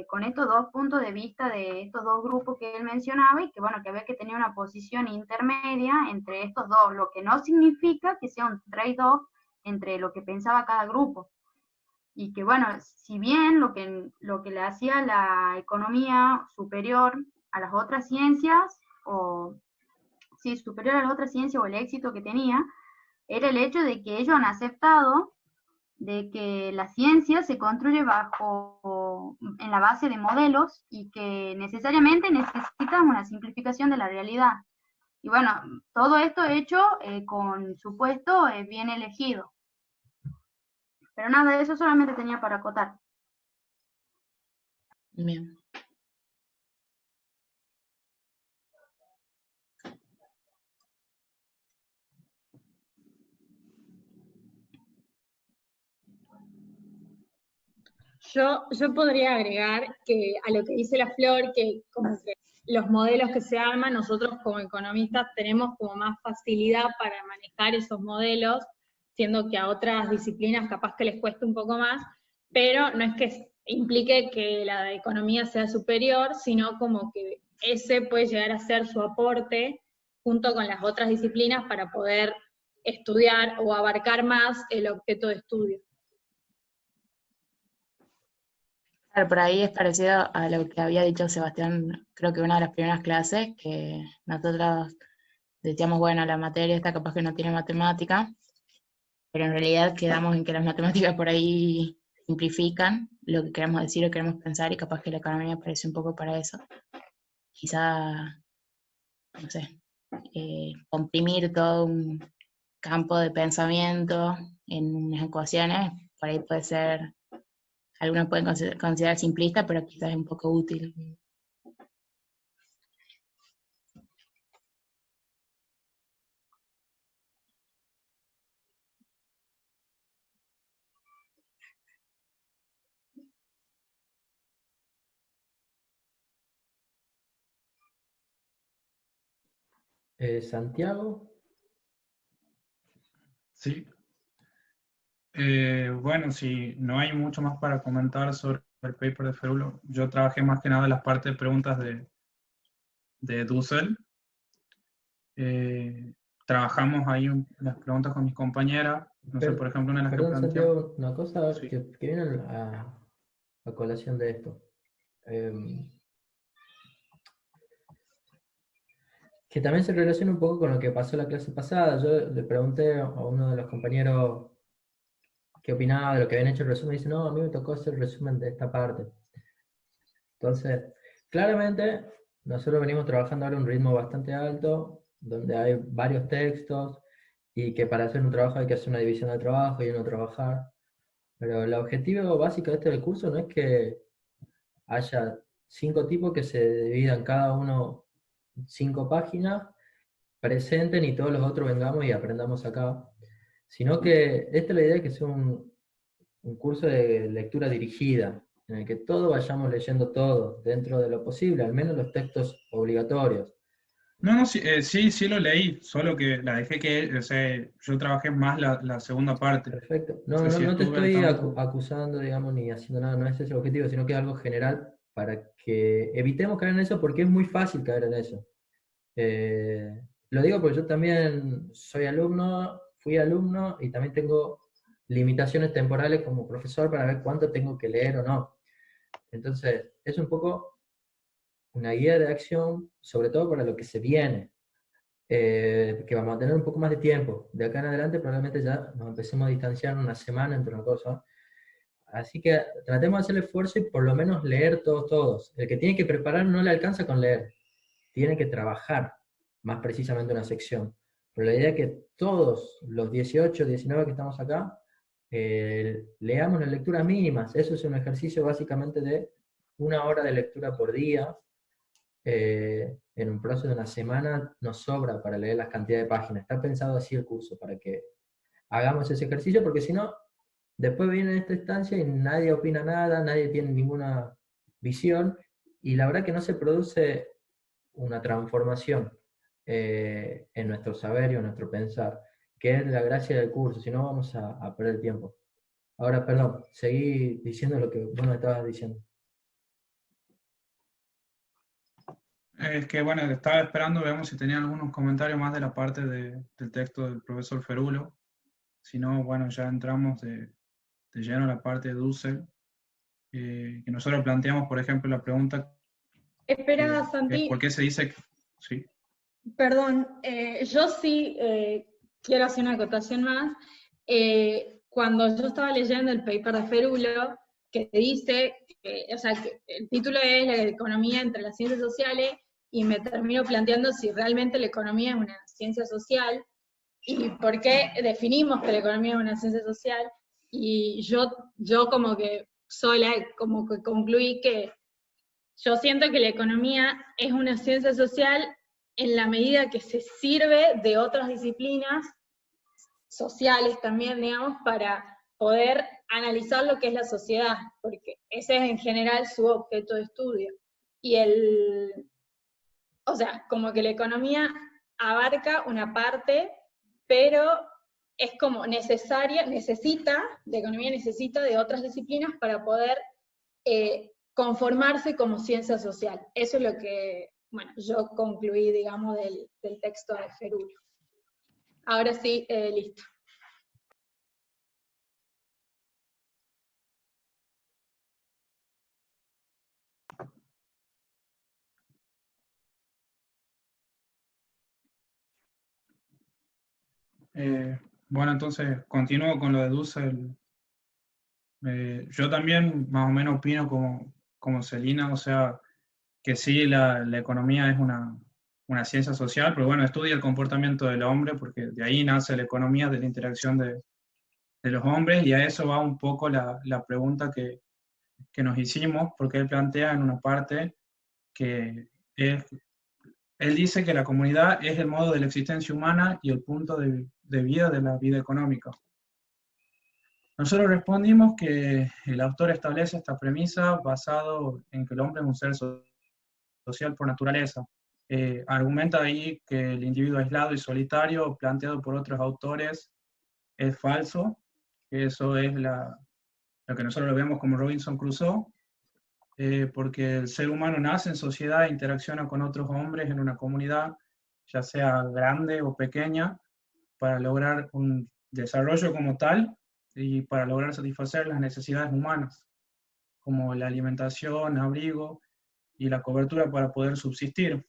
con estos dos puntos de vista de estos dos grupos que él mencionaba, y que bueno, que había que tener una posición intermedia entre estos dos, lo que no significa que sea un trade-off entre lo que pensaba cada grupo. Y que bueno, si bien lo que le hacía la economía superior a las otras ciencias, o sí, superior a las otras ciencias o el éxito que tenía, era el hecho de que ellos han aceptado de que la ciencia se construye en la base de modelos y que necesariamente necesitan una simplificación de la realidad. Y bueno, todo esto hecho con supuesto bien elegido. Pero nada, eso solamente tenía para acotar. Bien. Yo podría agregar que a lo que dice la Flor, que como que los modelos que se arman, nosotros como economistas tenemos como más facilidad para manejar esos modelos, siendo que a otras disciplinas capaz que les cuesta un poco más, pero no es que implique que la economía sea superior, sino como que ese puede llegar a ser su aporte junto con las otras disciplinas para poder estudiar o abarcar más el objeto de estudio. Claro, por ahí es parecido a lo que había dicho Sebastián, creo que una de las primeras clases, que nosotros decíamos, bueno, la materia esta capaz que no tiene matemática, pero en realidad quedamos en que las matemáticas por ahí simplifican lo que queremos decir o queremos pensar, y capaz que la economía aparece un poco para eso. Quizá, no sé, comprimir todo un campo de pensamiento en unas ecuaciones, por ahí puede ser, algunos pueden considerar simplista, pero quizás es un poco útil. Santiago. Sí. Bueno, si no hay mucho más para comentar sobre el paper de Ferulo, yo trabajé más que nada en las partes de preguntas de Dussel. trabajamos ahí las preguntas con mis compañeras. No sé, por ejemplo, una de las que Perdón, planteó. Santiago, una cosa Sí. que viene a colación de esto. Que también se relaciona un poco con lo que pasó la clase pasada. Yo le pregunté a uno de los compañeros qué opinaba de lo que habían hecho el resumen, y dice, no, a mí me tocó hacer el resumen de esta parte. Entonces, claramente, nosotros venimos trabajando ahora a un ritmo bastante alto, donde hay varios textos, y que para hacer un trabajo hay que hacer una división del trabajo y uno trabajar. Pero el objetivo básico de este curso no es que haya 5 tipos que se dividan cada uno 5 páginas, presenten y todos los otros vengamos y aprendamos acá, sino que esta es la idea de que sea un curso de lectura dirigida, en el que todos vayamos leyendo todo, dentro de lo posible, al menos los textos obligatorios. No, sí lo leí, solo que la dejé que, o sea, yo trabajé más la segunda parte. Perfecto. O sea, sí No te estuve al estoy tanto. acusando, digamos, ni haciendo nada, no es ese el objetivo, sino que es algo general para que evitemos caer en eso, porque es muy fácil caer en eso. Lo digo porque yo también soy alumno, fui alumno y también tengo limitaciones temporales como profesor para ver cuánto tengo que leer o no. Entonces, es un poco una guía de acción, sobre todo para lo que se viene, que vamos a tener un poco más de tiempo. De acá en adelante probablemente ya nos empecemos a distanciar una semana entre una cosa. Así que tratemos de hacer el esfuerzo y por lo menos leer todos. El que tiene que preparar no le alcanza con leer, tiene que trabajar más precisamente una sección. Pero la idea es que todos los 18, 19 que estamos acá, leamos las lecturas mínimas. Eso es un ejercicio básicamente de 1 hora de lectura por día. En un plazo de una semana nos sobra para leer las cantidades de páginas. Está pensado así el curso, para que hagamos ese ejercicio, porque si no, después viene esta instancia y nadie opina nada, nadie tiene ninguna visión, y la verdad que no se produce una transformación en nuestro saber y en nuestro pensar, que es la gracia del curso, si no vamos a perder tiempo. Ahora, perdón, seguí diciendo lo que vos me estabas diciendo. Es que, bueno, estaba esperando, veamos si tenían algunos comentarios más de la parte del texto del profesor Ferulo. Si no, bueno, ya entramos de lleno a la parte de Dussel, que nosotros planteamos, por ejemplo, la pregunta... Espera, Santi. ¿Por qué se dice que...? Sí. Perdón, yo sí quiero hacer una acotación más. Cuando yo estaba leyendo el paper de Ferulo, que dice, o sea, que el título es la economía entre las ciencias sociales, y me termino planteando si realmente la economía es una ciencia social, y por qué definimos que la economía es una ciencia social, y yo como que sola, como que concluí que yo siento que la economía es una ciencia social en la medida que se sirve de otras disciplinas sociales también, digamos, para poder analizar lo que es la sociedad, porque ese es en general su objeto de estudio. Y o sea, como que la economía abarca una parte, pero es como la economía necesita de otras disciplinas para poder conformarse como ciencia social. Eso es lo que, bueno, yo concluí, digamos, del texto de Ferulo. Ahora sí, listo. Bueno, entonces continúo con lo de Dussel. Yo también más o menos opino como Celina, o sea, que sí, la economía es una ciencia social, pero bueno, estudia el comportamiento del hombre, porque de ahí nace la economía, de la interacción de los hombres, y a eso va un poco la pregunta que nos hicimos, porque él plantea en una parte que él dice que la comunidad es el modo de la existencia humana y el punto de vida de la vida económica. Nosotros respondimos que el autor establece esta premisa basado en que el hombre es un ser social por naturaleza. Argumenta ahí que el individuo aislado y solitario, planteado por otros autores, es falso, que eso es lo que nosotros lo vemos como Robinson Crusoe, porque el ser humano nace en sociedad e interacciona con otros hombres en una comunidad, ya sea grande o pequeña, para lograr un desarrollo como tal y para lograr satisfacer las necesidades humanas, como la alimentación, abrigo y la cobertura para poder subsistir.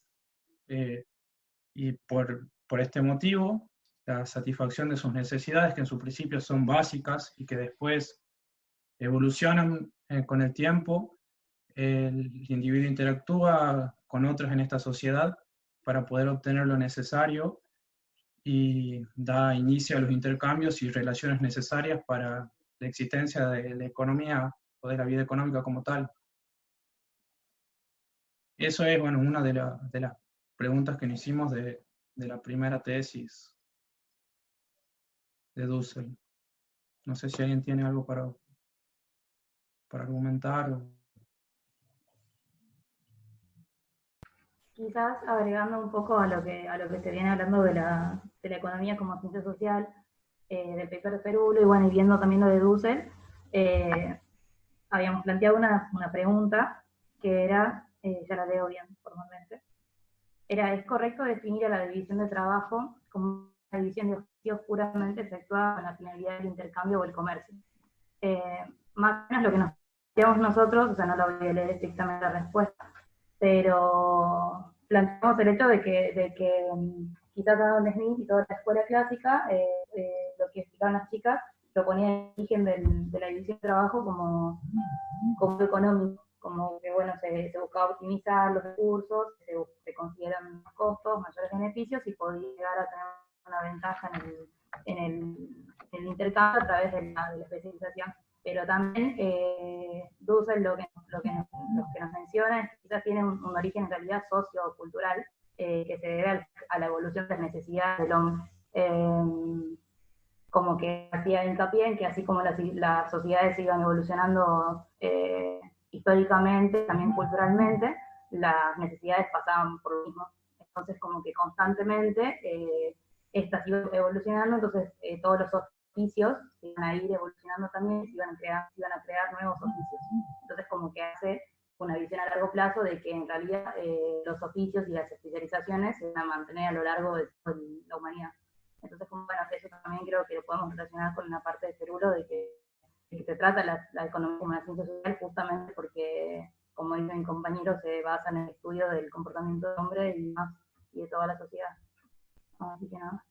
Y por este motivo, la satisfacción de sus necesidades, que en su principio son básicas y que después evolucionan con el tiempo, el individuo interactúa con otros en esta sociedad para poder obtener lo necesario y da inicio a los intercambios y relaciones necesarias para la existencia de la economía o de la vida económica como tal. Eso es, bueno, una de las preguntas que nos hicimos de la primera tesis de Dussel. No sé si alguien tiene algo para argumentar. Quizás agregando un poco a lo que se viene hablando de la economía como ciencia social, del paper de Perulo, y bueno, y viendo también lo de Dussel, habíamos planteado una pregunta que era, ya la leo bien formalmente, era: ¿es correcto definir a la división de trabajo como una división de oficios puramente efectuada con la finalidad del intercambio o el comercio? Más o menos lo que nos planteamos nosotros, o sea, no lo voy a leer estrictamente la respuesta, pero planteamos el hecho de que quizás Adam Smith y toda la escuela clásica, lo que explicaban las chicas, lo ponía en el origen de la división de trabajo como económico, como que bueno, se buscaba optimizar los recursos, se consideran menos costos, mayores beneficios, y podía llegar a tener una ventaja en el intercambio a través de la especialización. Pero también Dussel lo que nos menciona es que quizás tiene un origen en realidad sociocultural, que se debe a la evolución de las necesidades del hombre. Como que hacía hincapié en que así como las sociedades iban evolucionando históricamente, también culturalmente, las necesidades pasaban por lo mismo. Entonces como que constantemente estas iban evolucionando, entonces todos los oficios se iban a ir evolucionando también, se iban a crear nuevos oficios. Entonces como que hace una visión a largo plazo de que en realidad los oficios y las especializaciones se van a mantener a lo largo de toda la humanidad. Entonces, bueno, eso también creo que lo podemos relacionar con una parte de Perulo, de que se trata la economía como una ciencia social, justamente porque, como dice mi compañero, se basa en el estudio del comportamiento del hombre y de toda la sociedad. Así que nada.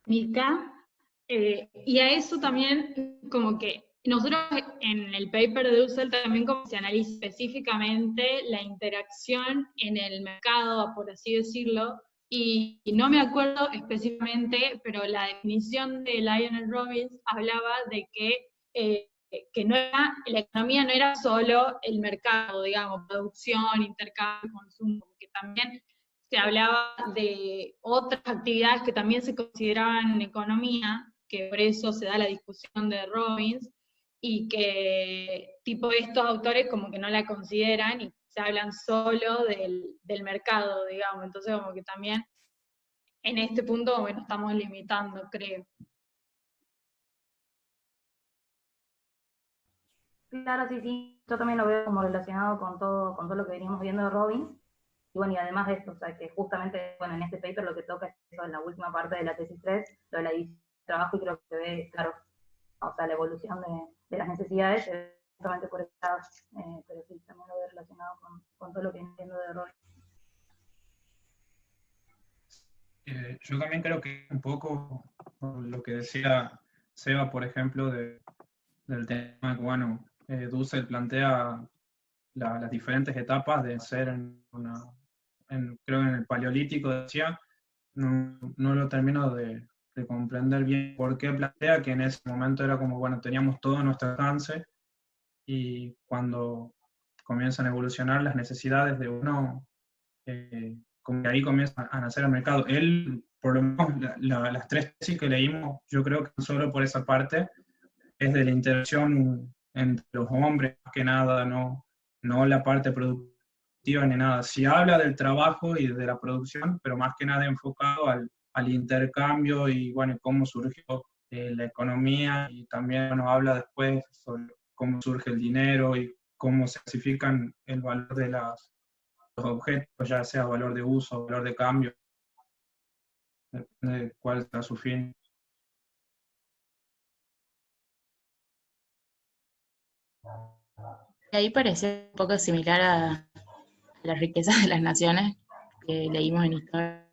Mica, y a eso también, como que nosotros en el paper de Dussel también como se analiza específicamente la interacción en el mercado, por así decirlo, y no me acuerdo específicamente, pero la definición de Lionel Robbins hablaba de que no era, la economía no era solo el mercado, digamos, producción, intercambio, consumo, que también se hablaba de otras actividades que también se consideraban economía, que por eso se da la discusión de Robbins, y que tipo estos autores como que no la consideran y se hablan solo del mercado, digamos. Entonces como que también en este punto bueno, estamos limitando, creo. Claro, sí, yo también lo veo como relacionado con todo lo que veníamos viendo de Robbins. Y bueno, y además de esto, o sea, que justamente, bueno, en este paper lo que toca es eso, en la última parte de la tesis 3, lo de la división de trabajo, y creo que se ve, claro, o sea, la evolución de las necesidades, justamente por este lado, pero sí, también lo veo relacionado con todo lo que entiendo de Robbins. Yo también creo que un poco lo que decía Seba, por ejemplo, del tema que, bueno, Dussel plantea las diferentes etapas de ser creo en el Paleolítico, decía, no lo termino de comprender bien por qué plantea que en ese momento era como, bueno, teníamos todo a nuestro alcance, y cuando comienzan a evolucionar las necesidades de uno, como que ahí comienza a nacer el mercado. Él, por lo menos las tres tesis que leímos, yo creo que solo por esa parte, es de la interacción entre los hombres, más que nada, no la parte productiva ni nada. Sí habla del trabajo y de la producción, pero más que nada enfocado al intercambio y, bueno, cómo surgió la economía, y también nos habla después sobre cómo surge el dinero y cómo se clasifican el valor de los objetos, ya sea valor de uso, valor de cambio, depende de cuál sea su fin. Y ahí parece un poco similar a las riquezas de las naciones que leímos en historia,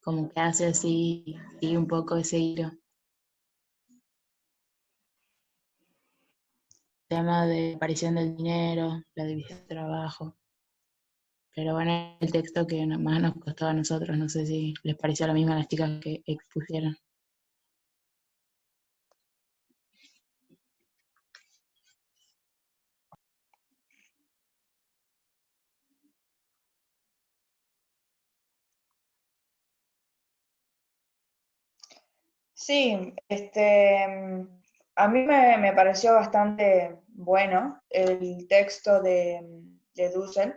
como que hace así, sigue un poco ese hilo. El tema de aparición del dinero, la división del trabajo. Pero bueno, el texto que más nos costó a nosotros, no sé si les pareció lo mismo a las chicas que expusieron. Sí, a mí me pareció bastante bueno el texto de Dussel.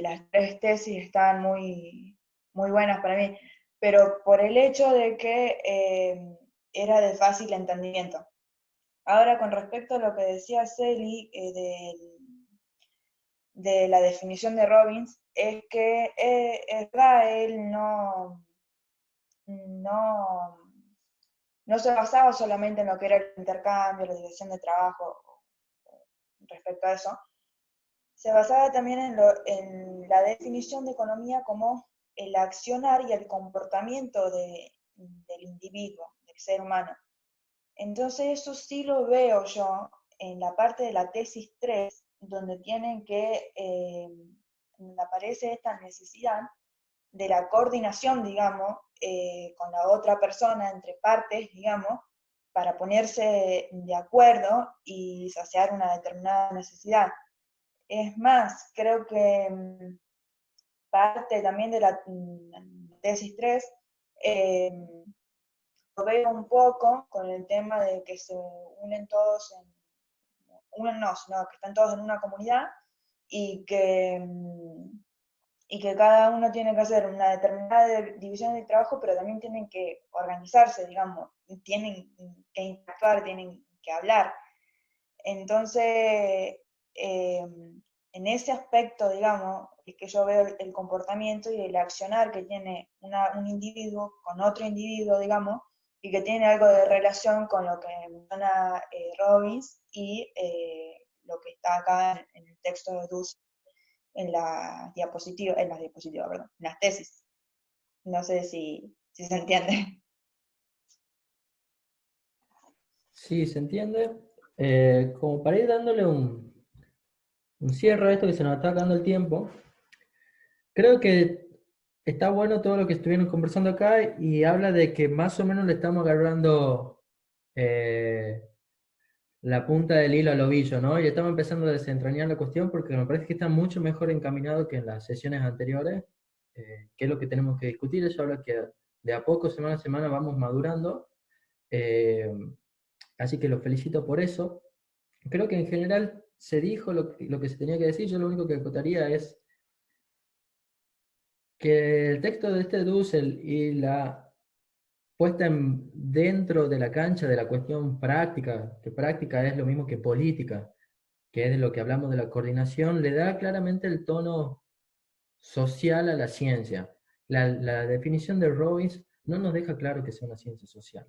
Las tres tesis están muy buenas para mí, pero por el hecho de que era de fácil entendimiento. Ahora, con respecto a lo que decía Celi de la definición de Robbins, es que es verdad, él no se basaba solamente en lo que era el intercambio, la división de trabajo respecto a eso, se basaba también en la definición de economía como el accionar y el comportamiento del individuo, del ser humano. Entonces eso sí lo veo yo en la parte de la tesis 3, donde donde aparece esta necesidad de la coordinación, digamos, con la otra persona, entre partes, digamos, para ponerse de acuerdo y saciar una determinada necesidad. Es más, creo que parte también de la tesis 3 lo veo un poco con el tema de que se unen todos sino que están todos en una comunidad y que cada uno tiene que hacer una determinada división de trabajo, pero también tienen que organizarse, digamos, tienen que interactuar, tienen que hablar. Entonces, en ese aspecto, digamos, es que yo veo el comportamiento y el accionar que tiene un individuo con otro individuo, digamos, y que tiene algo de relación con lo que menciona Robbins y lo que está acá en el texto de Dussel en las diapositivas, perdón, en las tesis. No sé si se entiende. Sí, se entiende. Como para ir dándole un cierre a esto que se nos está acabando el tiempo, creo que está bueno todo lo que estuvieron conversando acá y habla de que más o menos le estamos agarrando la punta del hilo al ovillo, ¿no? Y estamos empezando a desentrañar la cuestión porque me parece que está mucho mejor encaminado que en las sesiones anteriores, que es lo que tenemos que discutir. Eso habla que de a poco, semana a semana, vamos madurando. Así que los felicito por eso. Creo que en general se dijo lo que se tenía que decir. Yo lo único que acotaría es que el texto de este Dussel y la puesta dentro de la cancha de la cuestión práctica, que práctica es lo mismo que política, que es de lo que hablamos de la coordinación, le da claramente el tono social a la ciencia. La definición de Robbins no nos deja claro que sea una ciencia social.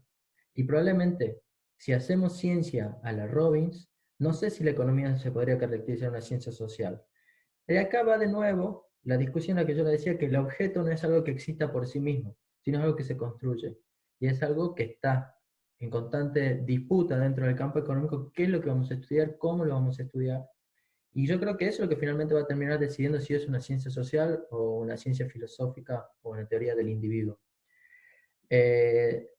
Y probablemente, si hacemos ciencia a la Robbins, no sé si la economía se podría caracterizar una ciencia social. Y acá va de nuevo la discusión a la que yo le decía, que el objeto no es algo que exista por sí mismo, sino algo que se construye. Y es algo que está en constante disputa dentro del campo económico, qué es lo que vamos a estudiar, cómo lo vamos a estudiar. Y yo creo que eso es lo que finalmente va a terminar decidiendo si es una ciencia social o una ciencia filosófica o una teoría del individuo.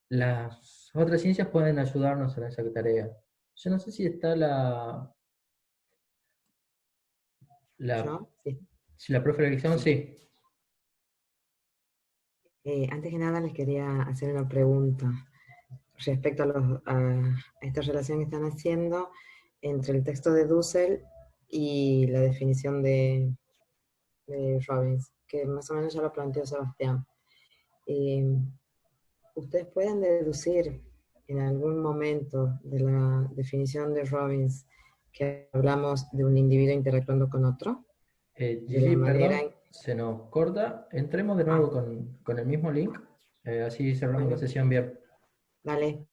Las otras ciencias pueden ayudarnos en esa tarea. Yo no sé si está ¿Yo? Sí. si la profe Alexandra, sí. Antes que nada les quería hacer una pregunta respecto a esta relación que están haciendo entre el texto de Dussel y la definición de Robbins, que más o menos ya lo planteó Sebastián. ¿Ustedes pueden deducir en algún momento de la definición de Robbins que hablamos de un individuo interactuando con otro? de la Gigi, manera perdón, se nos corta. Entremos de nuevo con el mismo link, así cerramos la sesión bien. Dale.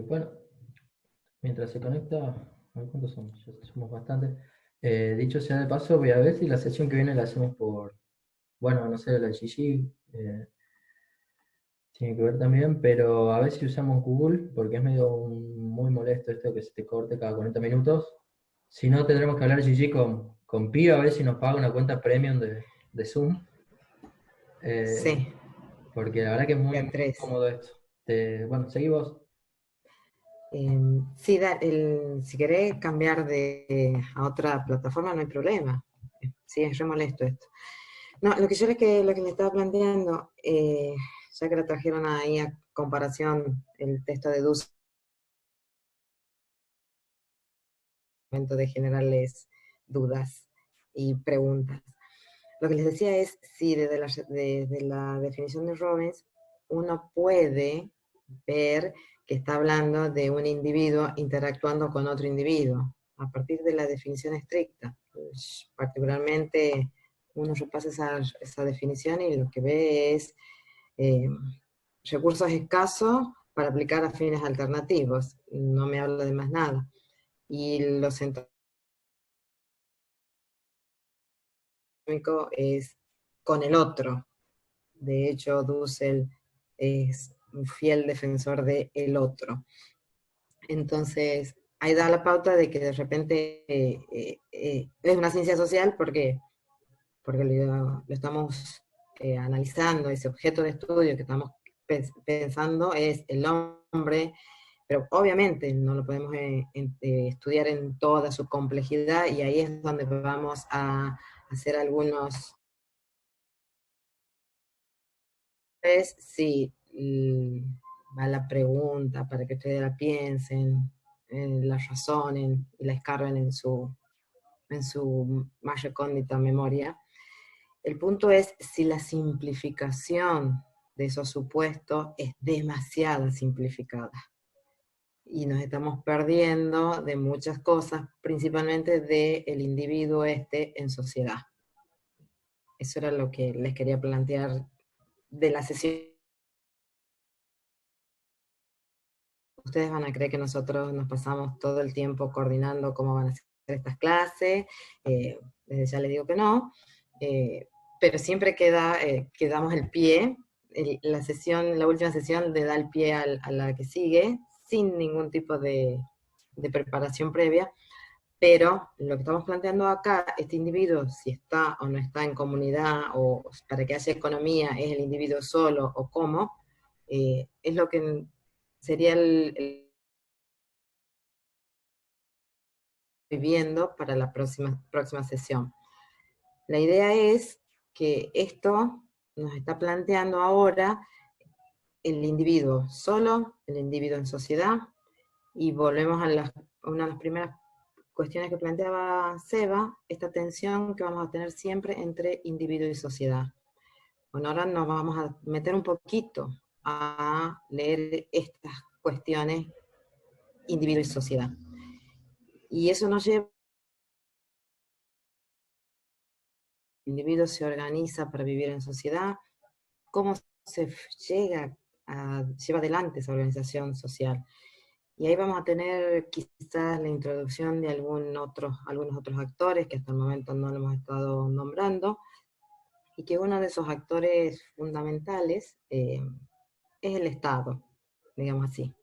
Bueno, mientras se conecta, a ver cuántos somos, ya somos bastantes. Dicho sea de paso, voy a ver si la sesión que viene la hacemos por, bueno, no sé, la de Gigi, tiene que ver también, pero a ver si usamos Google, porque es medio muy molesto esto que se te corte cada 40 minutos. Si no, tendremos que hablar, Gigi, con Pío, a ver si nos paga una cuenta premium de Zoom. Sí. Porque la verdad que es muy Andrés. cómodo esto. Bueno, seguí vos. Sí, si querés cambiar a otra plataforma no hay problema. Sí, es re molesto esto. No, lo que yo lo que le estaba planteando, ya que lo trajeron ahí a comparación el texto de Dussel, momento de generarles dudas y preguntas. Lo que les decía es, si desde la definición de Robbins uno puede ver que está hablando de un individuo interactuando con otro individuo, a partir de la definición estricta. Pues, particularmente uno repasa esa definición y lo que ve es recursos escasos para aplicar a fines alternativos, no me habla de más nada. Y lo central es con el otro. De hecho, Dussel es un fiel defensor de el otro. Entonces, ahí da la pauta de que de repente es una ciencia social porque lo estamos analizando, ese objeto de estudio que estamos pensando es el hombre, pero obviamente no lo podemos estudiar en toda su complejidad, y ahí es donde vamos a hacer algunos. Sí, va la pregunta para que ustedes la piensen, la razonen y la escarben en su más recóndita memoria. El punto es si la simplificación de esos supuestos es demasiado simplificada. Y nos estamos perdiendo de muchas cosas, principalmente del individuo en sociedad. Eso era lo que les quería plantear de la sesión. Ustedes van a creer que nosotros nos pasamos todo el tiempo coordinando cómo van a ser estas clases, desde ya les digo que no, pero siempre quedamos el pie, la última sesión le da el pie a la que sigue, sin ningún tipo de preparación previa, pero lo que estamos planteando acá, este individuo, si está o no está en comunidad, o para que haya economía, es el individuo solo o cómo, es lo que sería viviendo para la próxima sesión. La idea es que esto nos está planteando ahora el individuo solo, el individuo en sociedad, y volvemos a una de las primeras cuestiones que planteaba Seba, esta tensión que vamos a tener siempre entre individuo y sociedad. Bueno, ahora nos vamos a meter un poquito a leer estas cuestiones individuo y sociedad. Y eso nos lleva, el individuo se organiza para vivir en sociedad, cómo se lleva adelante esa organización social. Y ahí vamos a tener quizás la introducción de algunos otros actores que hasta el momento no lo hemos estado nombrando, y que uno de esos actores fundamentales es el Estado, digamos así.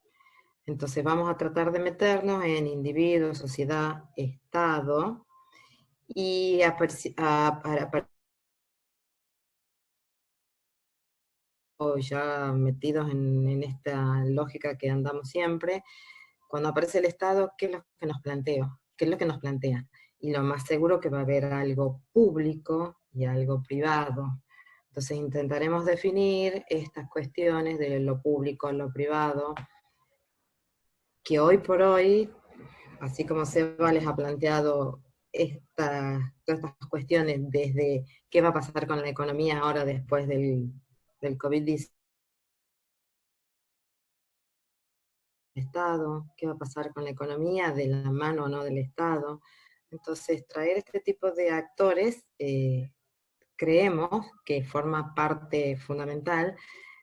Entonces vamos a tratar de meternos en individuo, sociedad, Estado, y ya metidos en esta lógica que andamos siempre, cuando aparece el Estado, ¿qué es lo que nos plantea? ¿Qué es lo que nos plantea? Y lo más seguro que va a haber algo público y algo privado. Entonces intentaremos definir estas cuestiones de lo público, lo privado, que hoy por hoy así como Seba les ha planteado todas estas cuestiones desde qué va a pasar con la economía ahora después del COVID-19, Estado, qué va a pasar con la economía de la mano o no del Estado. Entonces, traer este tipo de actores creemos que forma parte fundamental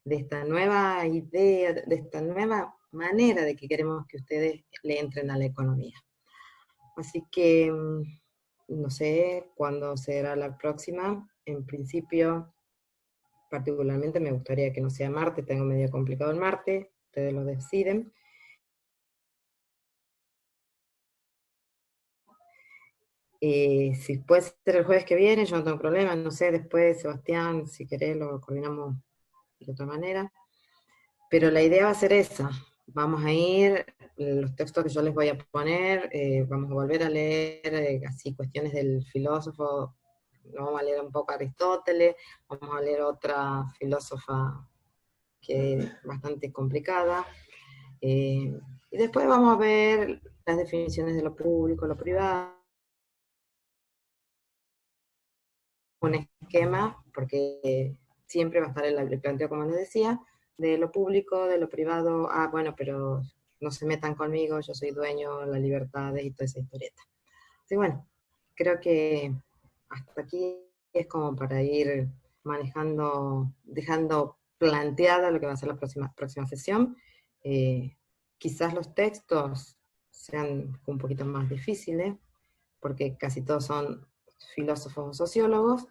de esta nueva idea, de esta nueva manera de que queremos que ustedes le entren a la economía. Así que no sé cuándo será la próxima. En principio, particularmente me gustaría que no sea martes, tengo medio complicado el martes, ustedes lo deciden. Si puede ser el jueves que viene, yo no tengo problema, no sé, después Sebastián, si querés lo coordinamos de otra manera. Pero la idea va a ser esa, vamos a ir, los textos que yo les voy a poner, vamos a volver a leer así cuestiones del filósofo, vamos a leer un poco a Aristóteles, vamos a leer otra filósofa que es bastante complicada, y después vamos a ver las definiciones de lo público, lo privado, un esquema, porque siempre va a estar el planteo, como les decía, de lo público, de lo privado, bueno, pero no se metan conmigo, yo soy dueño, la libertad y toda esa historieta. Así bueno, creo que hasta aquí es como para ir manejando, dejando planteada lo que va a ser la próxima sesión. Quizás los textos sean un poquito más difíciles, porque casi todos son filósofos o sociólogos.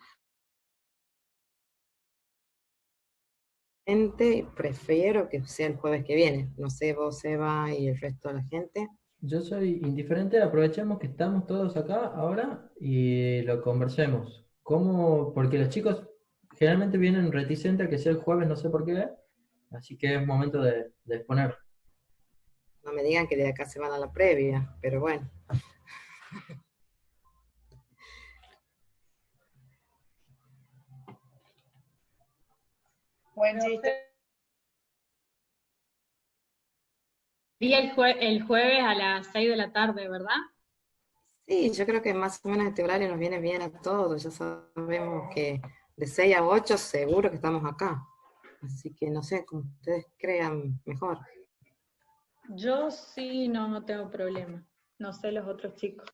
Prefiero que sea el jueves que viene. No sé, vos, Eva, y el resto de la gente. Yo soy indiferente, aprovechemos que estamos todos acá ahora y lo conversemos. ¿Cómo? Porque los chicos generalmente vienen reticentes a que sea el jueves, no sé por qué, así que es momento de exponer. No me digan que de acá se van a la previa, pero bueno. Buen chiste. Sería el jueves a las 6 de la tarde, ¿verdad? Sí, yo creo que más o menos este horario nos viene bien a todos. Ya sabemos que de 6 a 8 seguro que estamos acá. Así que no sé, como ustedes crean mejor. Yo sí, no tengo problema. No sé los otros chicos.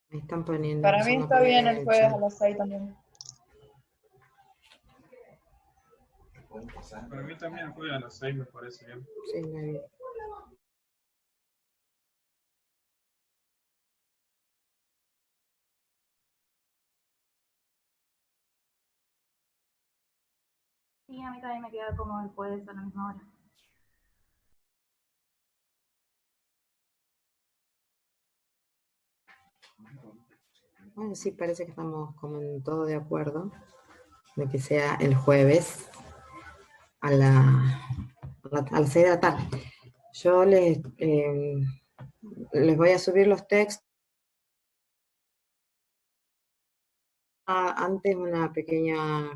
Me están poniendo. Para mí está bien el jueves a las 6 también. Para mí también el jueves a las 6 me parece bien. Sí, muy bien. Sí, a mí también me queda como el jueves a la misma hora. Bueno, sí, parece que estamos como en todo de acuerdo de que sea el jueves a las 6 de la tarde. Yo les voy a subir los textos. Antes una pequeña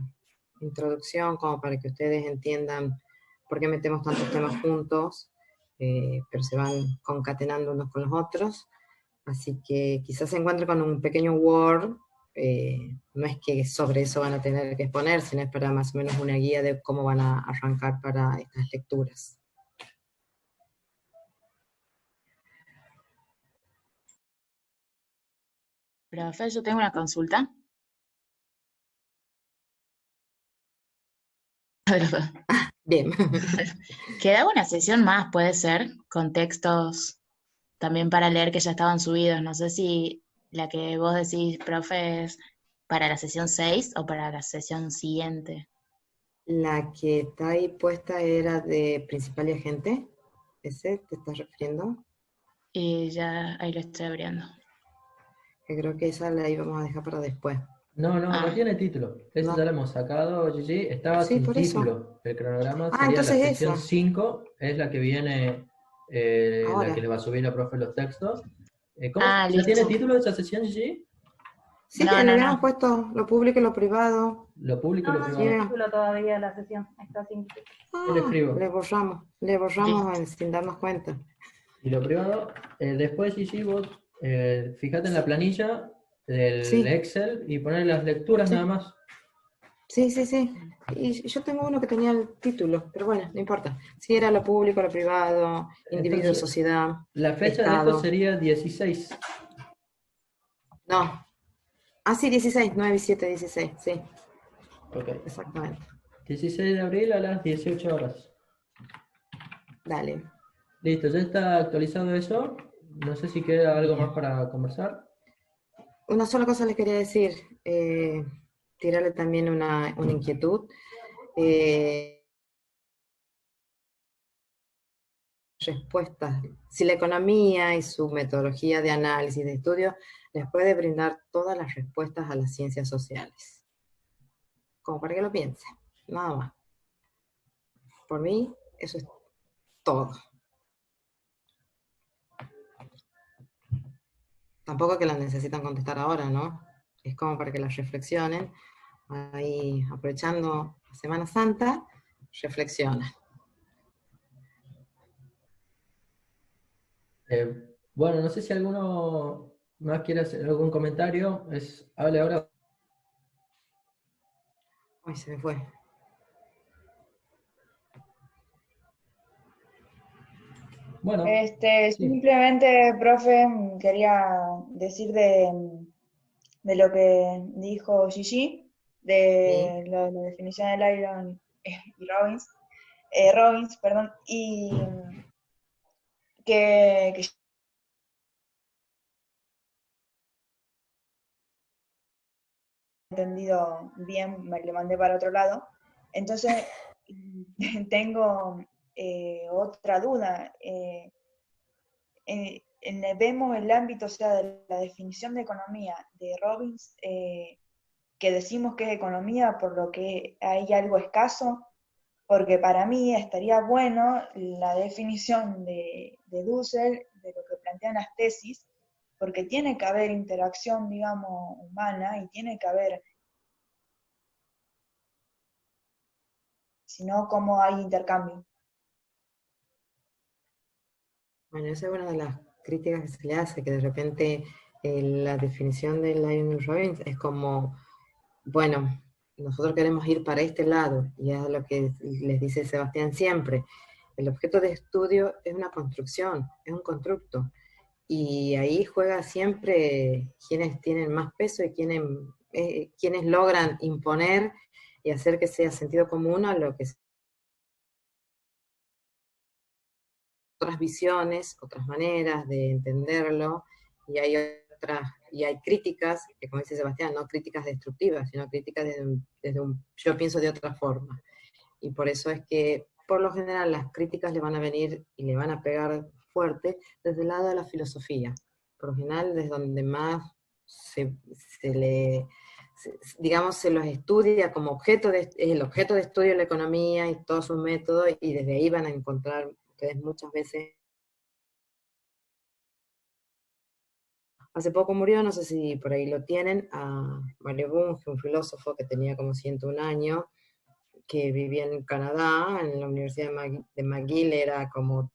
introducción como para que ustedes entiendan por qué metemos tantos temas juntos, pero se van concatenando unos con los otros. Así que quizás se encuentren con un pequeño Word, no es que sobre eso van a tener que exponer, sino es para más o menos una guía de cómo van a arrancar para estas lecturas. Profe, yo tengo una consulta. Bien. Queda una sesión más, puede ser, con textos también para leer que ya estaban subidos. No sé si la que vos decís, profe, es para la sesión 6 o para la sesión siguiente. La que está ahí puesta era de principal y agente. ¿Ese te estás refiriendo? Y ya ahí lo estoy abriendo. Que creo que esa la íbamos a dejar para después. No tiene título. Esa No. ya la hemos sacado, Gigi. Estaba Sí, sin por eso. título. El cronograma sería la entonces sesión esa. 5, es la que viene, la Ahora. que le va a subir la profe los textos. ¿Cómo? Ah, ¿Ya listo. tiene título esa sesión, Gigi? Sí, No, le no, habíamos no. puesto lo público y lo privado. Lo público y No, lo no privado. tiene título todavía la sesión, está sin título. Yo le escribo. Le borramos Listo. sin darnos cuenta. Y lo privado, después Gigi, vos fíjate en la planilla del Sí. Excel y poner las lecturas Sí. nada más. Sí, sí, sí. Y yo tengo uno que tenía el título, pero bueno, no importa. Si era lo público, lo privado, individuo, Entonces, sociedad, la fecha de Estado. esto sería 16. No. Ah, sí, 16, 9 y 7, 16, sí, Ok. exactamente. 16 de abril a las 18 horas. Dale. Listo, ya está actualizado eso. No sé si queda algo Bien. más para conversar. Una sola cosa les quería decir, tirarle también una inquietud. Respuestas, si la economía y su metodología de análisis, de estudio, les puede brindar todas las respuestas a las ciencias sociales. Como para que lo piensen, nada más. Por mí, eso es todo. Tampoco que la necesitan contestar ahora, ¿no? Es como para que las reflexionen. Ahí, aprovechando la Semana Santa, reflexionan. Bueno, no sé si alguno más quiere hacer algún comentario. Hable ahora. Ay, se me fue. Bueno, sí. Simplemente, profe, quería decir de lo que dijo Gigi, de Sí. la definición de Lyron y Robbins, perdón, y que entendido bien, me le mandé para otro lado. Entonces, tengo otra duda. Vemos el ámbito, o sea, de la definición de economía de Robbins, que decimos que es economía, por lo que hay algo escaso, porque para mí estaría bueno la definición de Dussel, de lo que plantean las tesis, porque tiene que haber interacción, digamos, humana, y tiene que haber, si no, ¿cómo hay intercambio? Bueno, esa es una de las críticas que se le hace, que de repente la definición de Lyron Robbins es como, bueno, nosotros queremos ir para este lado, y es lo que les dice Sebastián siempre. El objeto de estudio es una construcción, es un constructo, y ahí juega siempre quienes tienen más peso y quienes logran imponer y hacer que sea sentido común a lo que otras visiones, otras maneras de entenderlo, y hay críticas, que como dice Sebastián, no críticas destructivas, sino críticas yo pienso de otra forma. Y por eso es que, por lo general, las críticas le van a venir y le van a pegar fuerte desde el lado de la filosofía. Por lo general, desde donde más digamos, se los estudia como el objeto de estudio de la economía y todos sus métodos, y desde ahí van a encontrar ustedes muchas veces. Hace poco murió, no sé si por ahí lo tienen, a Mario Bunge, un filósofo que tenía como 101 años, que vivía en Canadá, en la Universidad de McGill, era como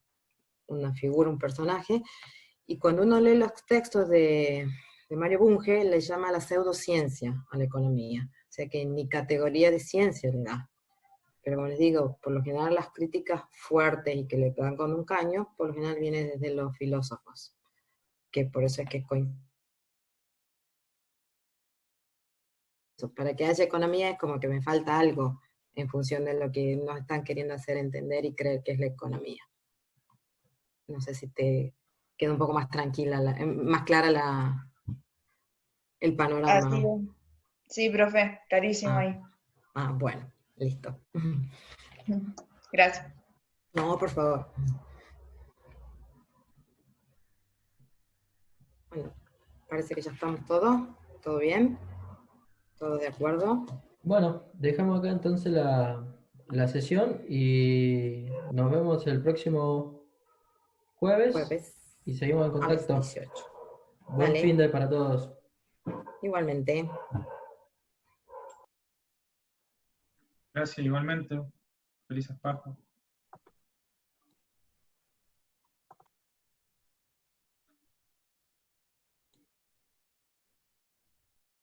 una figura, un personaje, y cuando uno lee los textos de Mario Bunge, le llama la pseudociencia a la economía, o sea que ni categoría de ciencia le da. Pero como les digo, por lo general las críticas fuertes y que le pegan con un caño, por lo general vienen desde los filósofos, que por eso es que para que haya economía es como que me falta algo en función de lo que nos están queriendo hacer entender y creer que es la economía. No sé si te queda un poco más tranquila, más clara el panorama. Así es. Sí, profe, clarísimo ahí. Bueno, listo. Gracias. No, por favor. Bueno, parece que ya estamos todos. ¿Todo bien? ¿Todos de acuerdo? Bueno, dejamos acá entonces la sesión y nos vemos el próximo jueves y seguimos en a las contacto. 18. Buen Vale. fin de para todos. Igualmente. Gracias, igualmente. Felices Pascuas.